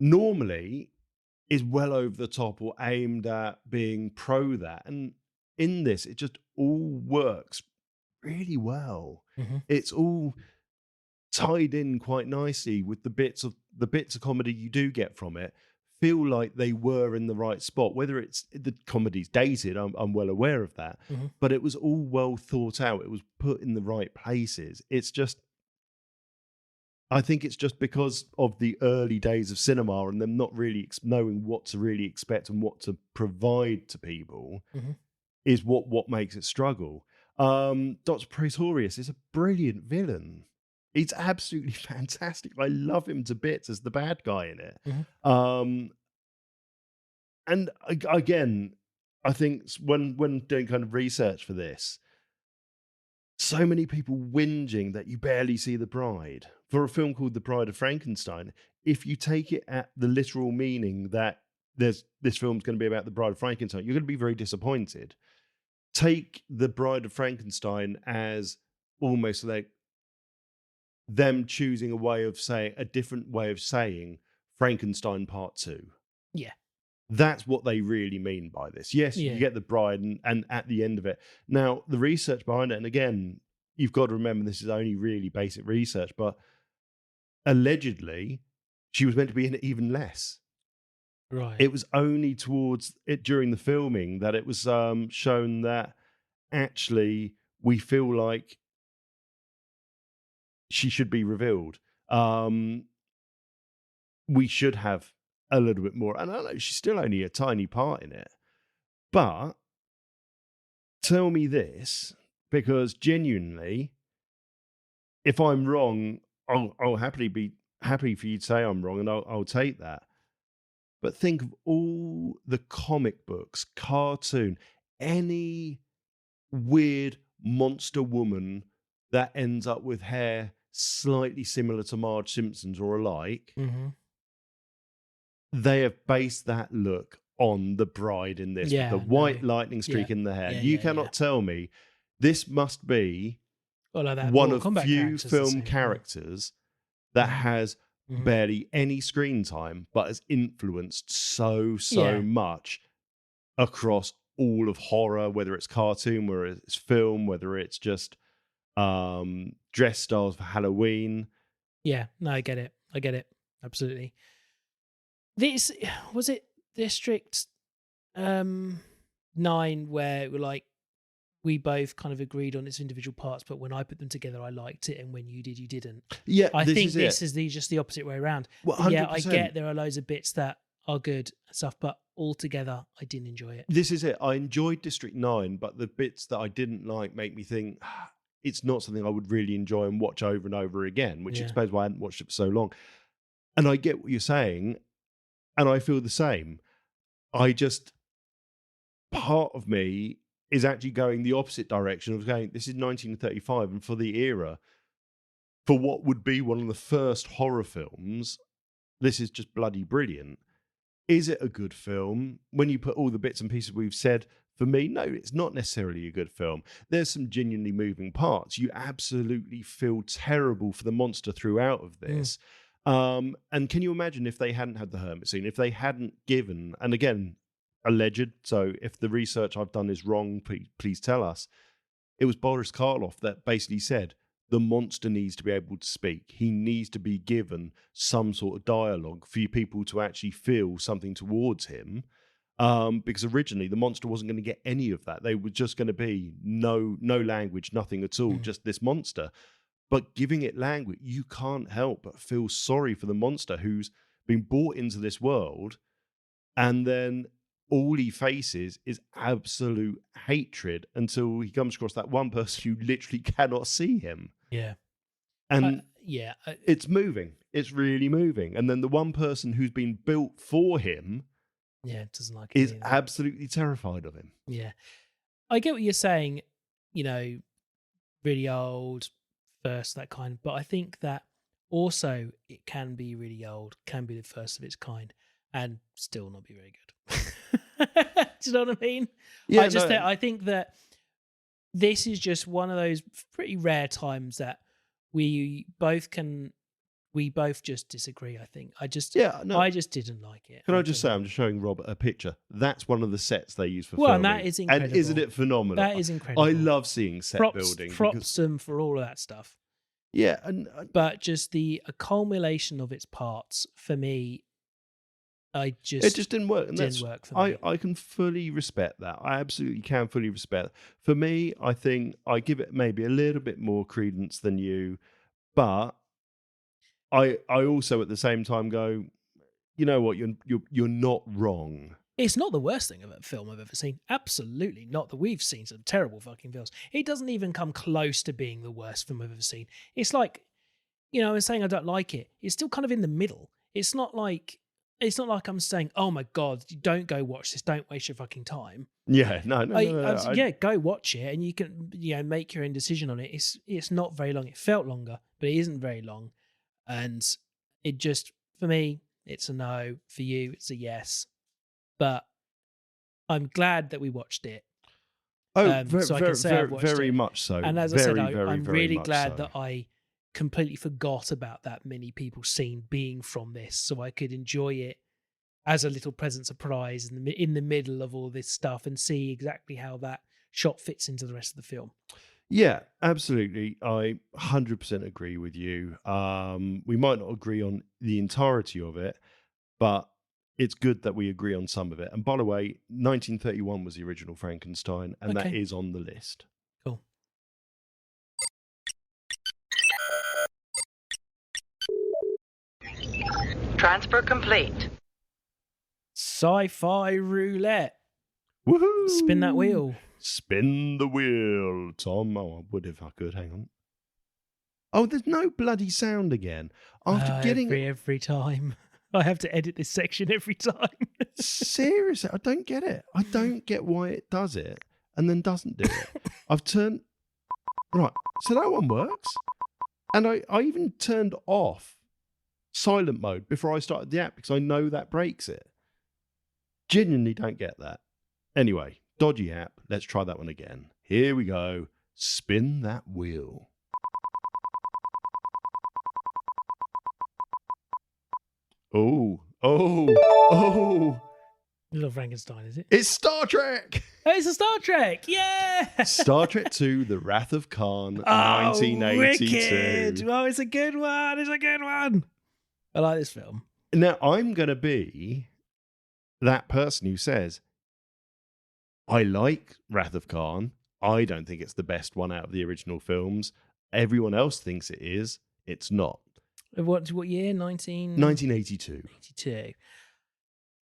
normally is well over the top or aimed at being pro that, and in this it just all works really well. It's all tied in quite nicely with the bits of comedy you do get from it feel like they were in the right spot. Whether it's the comedy's dated, I'm well aware of that, but it was all well thought out. It was put in the right places. It's just, I think it's just because of the early days of cinema and them not really knowing what to really expect and what to provide to people is what makes it struggle. Dr. Praetorius is a brilliant villain. He's absolutely fantastic. I love him to bits as the bad guy in it. And again, I think when doing kind of research for this, so many people whinging that you barely see the bride. For a film called The Bride of Frankenstein, if you take it at the literal meaning that this film's going to be about the Bride of Frankenstein, you're going to be very disappointed. Take The Bride of Frankenstein as almost like them choosing a different way of saying Frankenstein Part 2. Yeah. That's what they really mean by this. Yes, you get the bride and at the end of it. Now, the research behind it, and again, you've got to remember this is only really basic research, but allegedly, she was meant to be in it even less. Right. It was only towards it during the filming that it was shown that actually we feel like she should be revealed. We should have a little bit more. And I know she's still only a tiny part in it. But tell me this, because genuinely, if I'm wrong, I'll happily be happy for you to say I'm wrong, and I'll take that. But think of all the comic books, cartoon, any weird monster woman that ends up with hair slightly similar to Marge Simpson's or alike. They have based that look on the bride in this, Yeah, with the white no. lightning streak Yeah. in the hair. Yeah, You yeah, cannot yeah. tell me this must be Well, like that one Mortal of Kombat few character's the film same, yeah. characters that has Mhm. barely any screen time, but has influenced so Yeah. much across all of horror, whether it's cartoon, whether it's film, whether it's just dress styles for Halloween. Yeah, no, I get it. Absolutely. This was it District 9 where we're like we both kind of agreed on its individual parts, but when I put them together I liked it, and when you did, you didn't. Yeah, I think is this it. is just the opposite way around. Well, Yeah, I 100%. get there are loads of bits that are good and stuff, but altogether I didn't enjoy it. This is it. I enjoyed District 9, but the bits that I didn't like make me think it's not something I would really enjoy and watch over and over again, which Yeah. explains why I hadn't watched it for so long. And I get what you're saying, and I feel the same. Part of me is actually going the opposite direction of going, this is 1935, and for the era, for what would be one of the first horror films, this is just bloody brilliant. Is it a good film? When you put all the bits and pieces we've said, for me, no, it's not necessarily a good film. There's some genuinely moving parts. You absolutely feel terrible for the monster throughout of this. And can you imagine if they hadn't had the hermit scene, if they hadn't given, and again, alleged, so if the research I've done is wrong, please tell us. It was Boris Karloff that basically said, the monster needs to be able to speak. He needs to be given some sort of dialogue for you people to actually feel something towards him. Because originally the monster wasn't going to get any of that. They were just going to be no language, nothing at all, just this monster. But giving it language, you can't help but feel sorry for the monster who's been brought into this world, and then all he faces is absolute hatred until he comes across that one person who literally cannot see him. Yeah. And it's moving. It's really moving. And then the one person who's been built for him doesn't like is any of that. absolutely terrified of him. Yeah. I get what you're saying, really old, first, that kind, but I think that also it can be really old, can be the first of its kind, and still not be very good. Do you know what I mean? Yeah, I think that this is just one of those pretty rare times that we both just disagree. I think I just didn't like it. Can I just say, I'm just showing Rob a picture. That's one of the sets they use for Well, filming. and that is incredible. And isn't it phenomenal? That is incredible. I love seeing set building. Props them for all of that stuff. Yeah, but just a accumulation of its parts for me, it just didn't work. And didn't work for me. I can fully respect that. I absolutely can fully respect that. For me, I think I give it maybe a little bit more credence than you, but I also at the same time go, you know what, you're not wrong. It's not the worst thing of a film I've ever seen. Absolutely not. That we've seen some terrible fucking films. It doesn't even come close to being the worst film I've ever seen. It's like, I'm saying I don't like it. It's still kind of in the middle. It's not like I'm saying, oh my God, don't go watch this. Don't waste your fucking time. Yeah, no. Go watch it and you can, make your own decision on it. It's not very long. It felt longer, but it isn't very long. And it just, for me, it's a no. For you, it's a yes. But I'm glad that we watched it. Oh, so I can say I've watched very it. much so. And as very, I said, I'm very really much glad so. that I completely forgot about that many people scene being from this, so I could enjoy it as a little pleasant surprise in the middle of all this stuff and see exactly how that shot fits into the rest of the film. Yeah, absolutely. I 100% agree with you. We might not agree on the entirety of it, but it's good that we agree on some of it. And by the way, 1931 was the original Frankenstein, and that is on the list. Cool. Transfer complete. Sci-Fi Roulette. Woohoo! Spin that wheel. Spin the wheel, Tom. Oh, I would if I could. Hang on. Oh, there's no bloody sound again. After getting every time. I have to edit this section every time. Seriously, I don't get it. I don't get why it does it and then doesn't do it. I've turned... Right, so that one works. And I even turned off silent mode before I started the app because I know that breaks it. Genuinely don't get that. Anyway, dodgy app. Let's try that one again. Here we go. Spin that wheel. Oh. Little Frankenstein, is it? It's Star Trek. Oh, it's a Star Trek. Yeah. Star Trek 2, The Wrath of Khan, 1982. Wicked. Oh, it's a good one. It's a good one. I like this film. Now, I'm going to be that person who says, I like Wrath of Khan. I don't think it's the best one out of the original films. Everyone else thinks it is. It's not. What year? 1982. 82.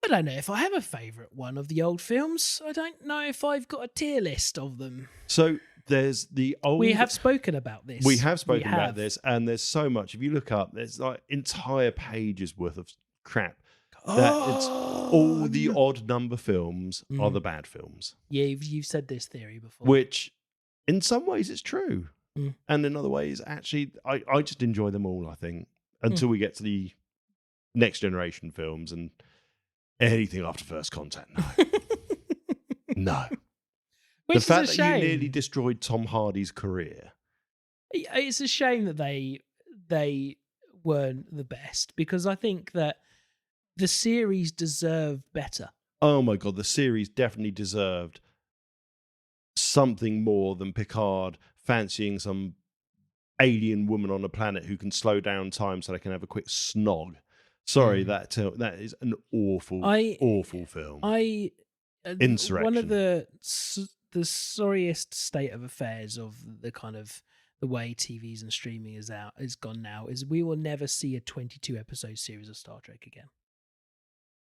I don't know if I have a favourite one of the old films. I don't know if I've got a tier list of them. So there's the old... We have spoken about this. We have spoken about this, and there's so much. If you look up, there's like entire pages worth of crap. That it's all the odd number films are the bad films. Yeah, you've said this theory before. Which, in some ways, it's true. And in other ways, actually, I just enjoy them all, I think, until we get to the next generation films and anything after First Contact. No. No. Which the fact is a that shame. you nearly destroyed Tom Hardy's career. It's a shame that they weren't the best, because I think that the series deserved better. Oh my God, the series definitely deserved something more than Picard fancying some alien woman on a planet who can slow down time so they can have a quick snog. Sorry, that is an awful film. Insurrection. One of the sorriest state of affairs of the kind of the way TVs and streaming is gone now is we will never see a 22 episode series of Star Trek again.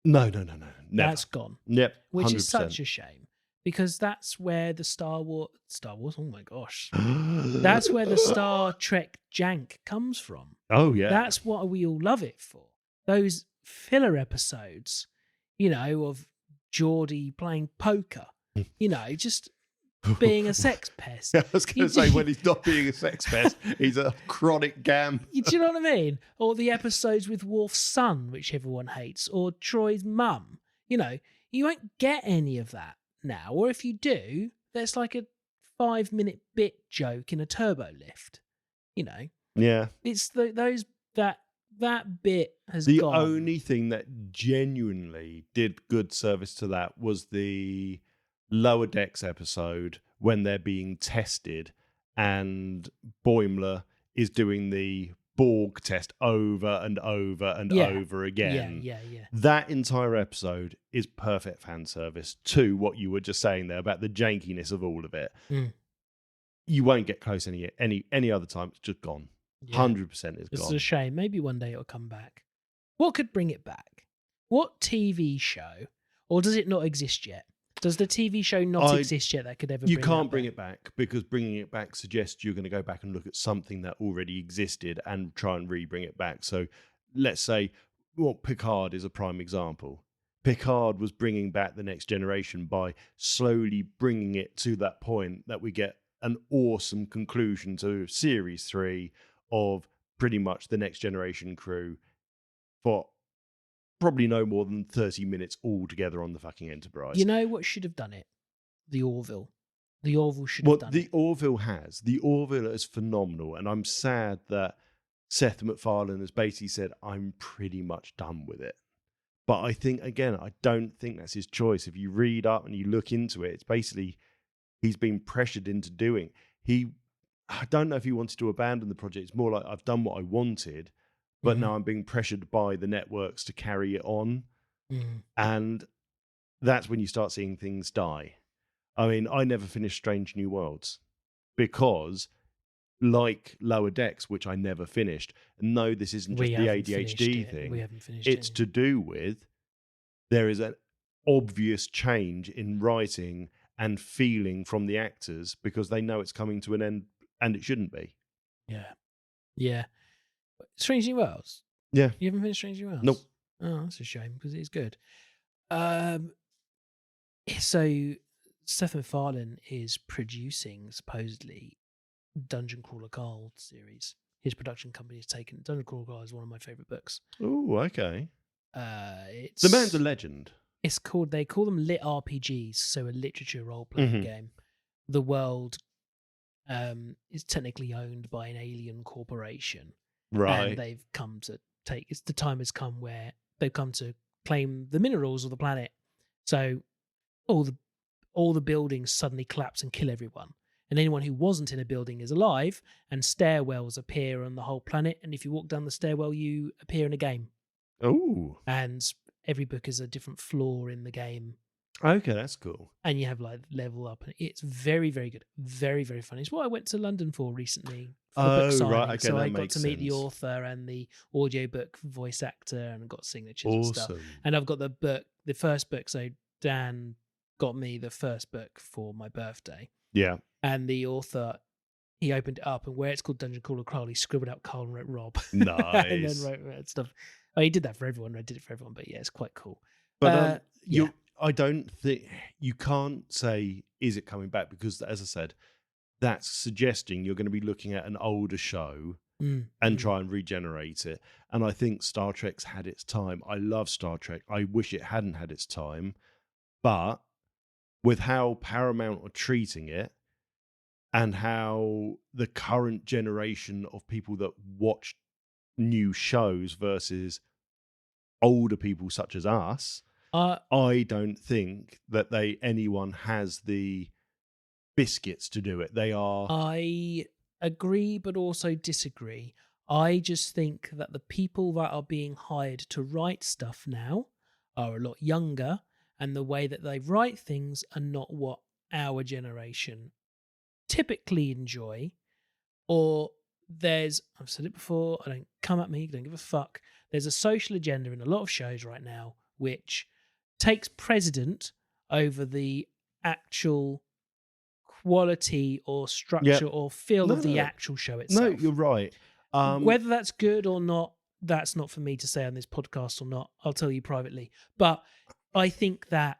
No. Never. That's gone. Yep. 100%. Which is such a shame, because that's where the Star Wars, oh my gosh. That's where the Star Trek jank comes from. Oh, yeah. That's what we all love it for. Those filler episodes, of Geordie playing poker, just being a sex pest. I was going to say, when he's not being a sex pest, he's a chronic gam. Do you know what I mean? Or the episodes with Worf's son, which everyone hates, or Troy's mum. You won't get any of that now. Or if you do, there's like a 5-minute bit joke in a turbo lift. Yeah. It's that bit has the gone. only thing that genuinely did good service to that was the Lower Decks episode when they're being tested and Boimler is doing the Borg test over and over and over again. Yeah. That entire episode is perfect fan service to what you were just saying there about the jankiness of all of it. You won't get close any other time. It's just gone. 100% is gone. It's a shame. Maybe one day it'll come back. What could bring it back? What TV show, or does it not exist yet? Does the TV show not exist yet that could ever? You can't bring it back, because bringing it back suggests you're going to go back and look at something that already existed and try and re-bring it back. So let's say, Picard is a prime example. Picard was bringing back the next generation by slowly bringing it to that point that we get an awesome conclusion to Series 3 of pretty much the next generation crew for probably no more than 30 minutes all together on the fucking Enterprise. You know what should have done it? The Orville. The Orville should have done it. The Orville has. The Orville is phenomenal, and I'm sad that Seth MacFarlane has basically said, I'm pretty much done with it. But I think, again, I don't think that's his choice. If you read up and you look into it, it's basically he's been pressured into doing. I don't know if he wanted to abandon the project. It's more like, I've done what I wanted, but now I'm being pressured by the networks to carry it on. And that's when you start seeing things die. I mean, I never finished Strange New Worlds because, like Lower Decks, which I never finished, and no, this isn't just the ADHD thing. We haven't finished it's to do with there is an obvious change in writing and feeling from the actors because they know it's coming to an end and it shouldn't be. Yeah. Strange New Worlds? Yeah. You haven't finished Strange New Worlds? Nope. Oh, that's a shame because it's good. So Seth MacFarlane is producing, supposedly, Dungeon Crawler Carl series. His production company has taken Dungeon Crawler Carl is one of my favourite books. Oh, okay. It's The man's a legend. they call them lit RPGs, so a literature role playing game. The world is technically owned by an alien corporation, Right. and they've come to the time has come where they've come to claim the minerals of the planet. So all the buildings suddenly collapse and kill everyone, and anyone who wasn't in a building is alive, and stairwells appear on the whole planet, and if you walk down the stairwell you appear in a game. Oh, and every book is a different floor in the game, okay, that's cool. and you have like level up, and it's very, very good, very, very funny. It's what I went to London for recently for the book signing. Right, okay, So that I got makes to meet the sense. author and the audiobook voice actor, and got signatures and stuff. Awesome. And I've got the first book. So Dan got me the first book for my birthday, Yeah. and the author, he opened it up, and where it's called Dungeon Crawler Carl, he scribbled out Carl and wrote Rob. and Nice. then wrote stuff. Oh, he did that for everyone. I did it for everyone, but yeah, it's quite cool. But yeah. I don't think you can't say is it coming back, because, as I said, that's suggesting you're going to be looking at an older show and try and regenerate it. And I think Star Trek's had its time. I love Star Trek. I wish it hadn't had its time, but with how Paramount are treating it and how the current generation of people that watch new shows versus older people such as us, I don't think that anyone has the biscuits to do it. I agree, but also disagree. I just think that the people that are being hired to write stuff now are a lot younger, and the way that they write things are not what our generation typically enjoy. Or I've said it before, I don't come at me, don't give a fuck. There's a social agenda in a lot of shows right now which takes precedent over the actual quality or structure or feel of the actual show itself. No, you're right. Whether that's good or not, that's not for me to say on this podcast or not. I'll tell you privately. But I think that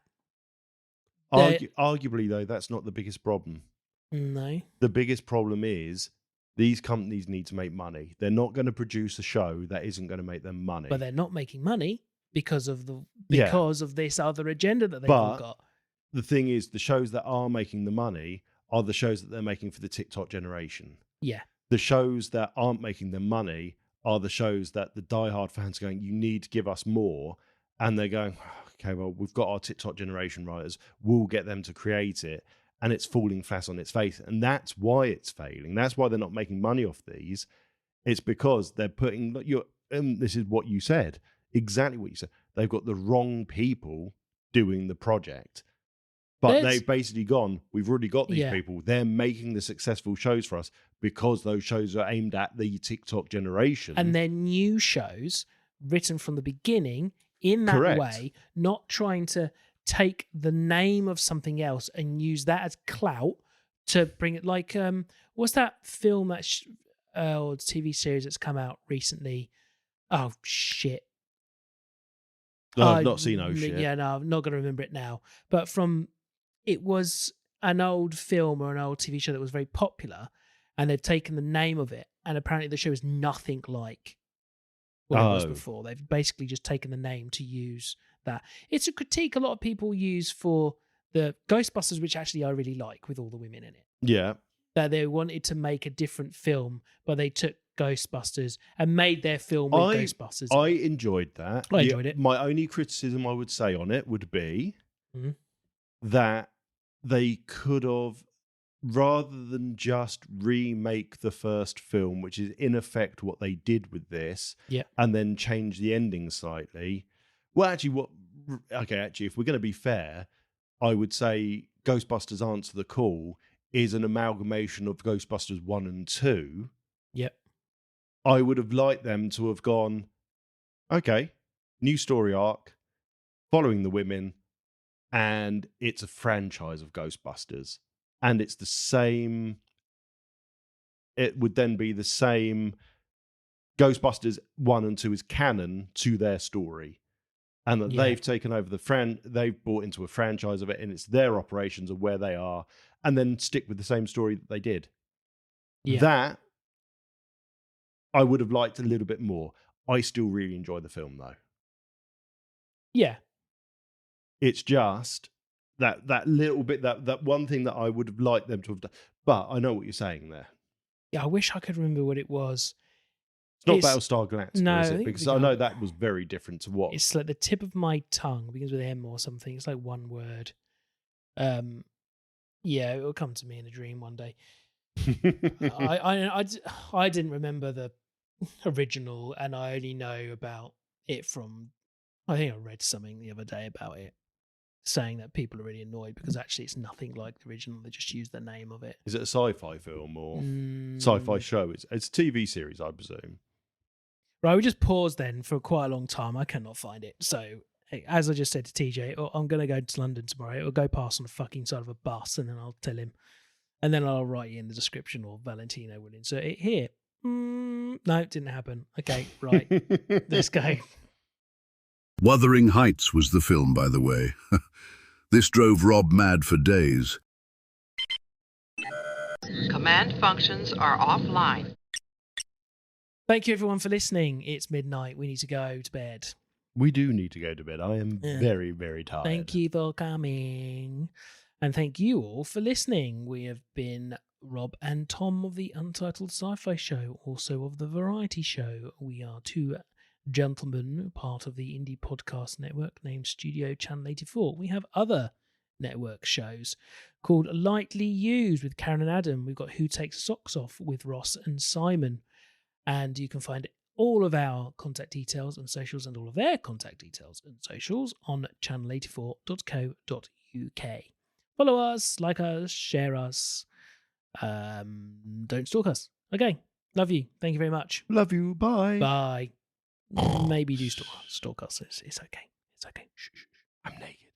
arguably, though, that's not the biggest problem. No. The biggest problem is these companies need to make money. They're not going to produce a show that isn't going to make them money. But they're not making money because of this other agenda that they've all got. The thing is, the shows that are making the money are the shows that they're making for the TikTok generation. Yeah. The shows that aren't making them money are the shows that the diehard fans are going, you need to give us more. And they're going, okay, well, we've got our TikTok generation writers. We'll get them to create it. And it's falling flat on its face. And that's why it's failing. That's why they're not making money off these. It's because they're putting, this is what you said, exactly what you said. They've got the wrong people doing the project. But they've basically gone, we've already got these people. They're making the successful shows for us because those shows are aimed at the TikTok generation. And they're new shows written from the beginning in that way, not trying to take the name of something else and use that as clout to bring it. Like, what's that film or TV series that's come out recently? Oh, shit. No, I've not seen Oh Shit. Yeah, no, I'm not going to remember it now. But it was an old film or an old TV show that was very popular, and they've taken the name of it, and apparently the show is nothing like what it was before. They've basically just taken the name to use that. It's a critique a lot of people use for the Ghostbusters, which actually I really like, with all the women in it. Yeah. That they wanted to make a different film, but they took Ghostbusters and made their film with Ghostbusters. I enjoyed that. I enjoyed it. My only criticism I would say on it would be that they could have, rather than just remake the first film, which is in effect what they did with this, and then change the ending slightly. Well, actually, if we're going to be fair, I would say Ghostbusters Answer the Call is an amalgamation of Ghostbusters 1 and 2. Yep. I would have liked them to have gone, okay, new story arc, following the women, and it's a franchise of Ghostbusters. And it's the same, it would then be the same, Ghostbusters 1 and 2 is canon to their story. And that they've taken over they've bought into a franchise of it, and it's their operations of where they are, and then stick with the same story that they did. Yeah. That I would have liked a little bit more. I still really enjoy the film, though. Yeah. It's just that little bit, that one thing that I would have liked them to have done. But I know what you're saying there. Yeah, I wish I could remember what it was. It's not Battlestar Galactica, no, is it? Because I know that was very different to what. It's like the tip of my tongue. It begins with M or something. It's like one word. Yeah, it will come to me in a dream one day. I didn't remember the original, and I only know about it from. I think I read something the other day about it, saying that people are really annoyed because actually it's nothing like the original. They just use the name of it. Is it a sci-fi film or sci-fi show? It's a TV series, I presume. Right, we just paused then for quite a long time. I cannot find it. So, as I just said to TJ, I'm going to go to London tomorrow. It'll go past on the fucking side of a bus, and then I'll tell him. And then I'll write you in the description, or Valentino will insert it here. No, it didn't happen. Okay, right. Let's go. Wuthering Heights was the film, by the way. This drove Rob mad for days. Command functions are offline. Thank you, everyone, for listening. It's midnight. We need to go to bed. We do need to go to bed. I am very, very tired. Thank you for coming. And thank you all for listening. We have been Rob and Tom of the Untitled Sci-Fi Show, also of the Variety Show. We are two gentlemen, part of the indie podcast network named Studio Channel 84. We have other network shows called Lightly Used with Karen and Adam. We've got Who Takes Socks Off with Ross and Simon. And you can find all of our contact details and socials and all of their contact details and socials on channel84.co.uk. Follow us, like us, share us. Don't stalk us. Okay. Love you. Thank you very much. Love you. Bye. Bye. Maybe do stalk us. It's okay. It's okay. Shh, shh, shh. I'm naked.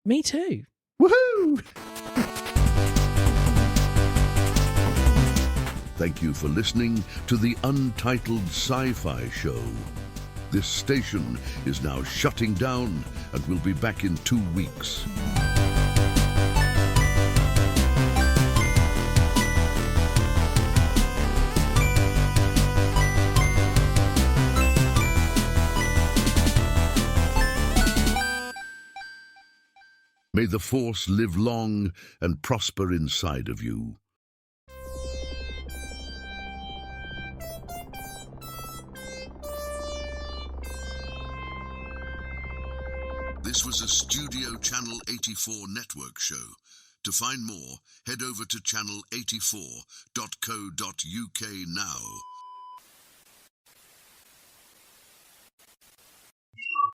Me too. Woohoo! Thank you for listening to the Untitled Sci-Fi Show. This station is now shutting down and will be back in 2 weeks. May the Force live long and prosper inside of you. This was a Studio Channel 84 network show. To find more, head over to channel84.co.uk now.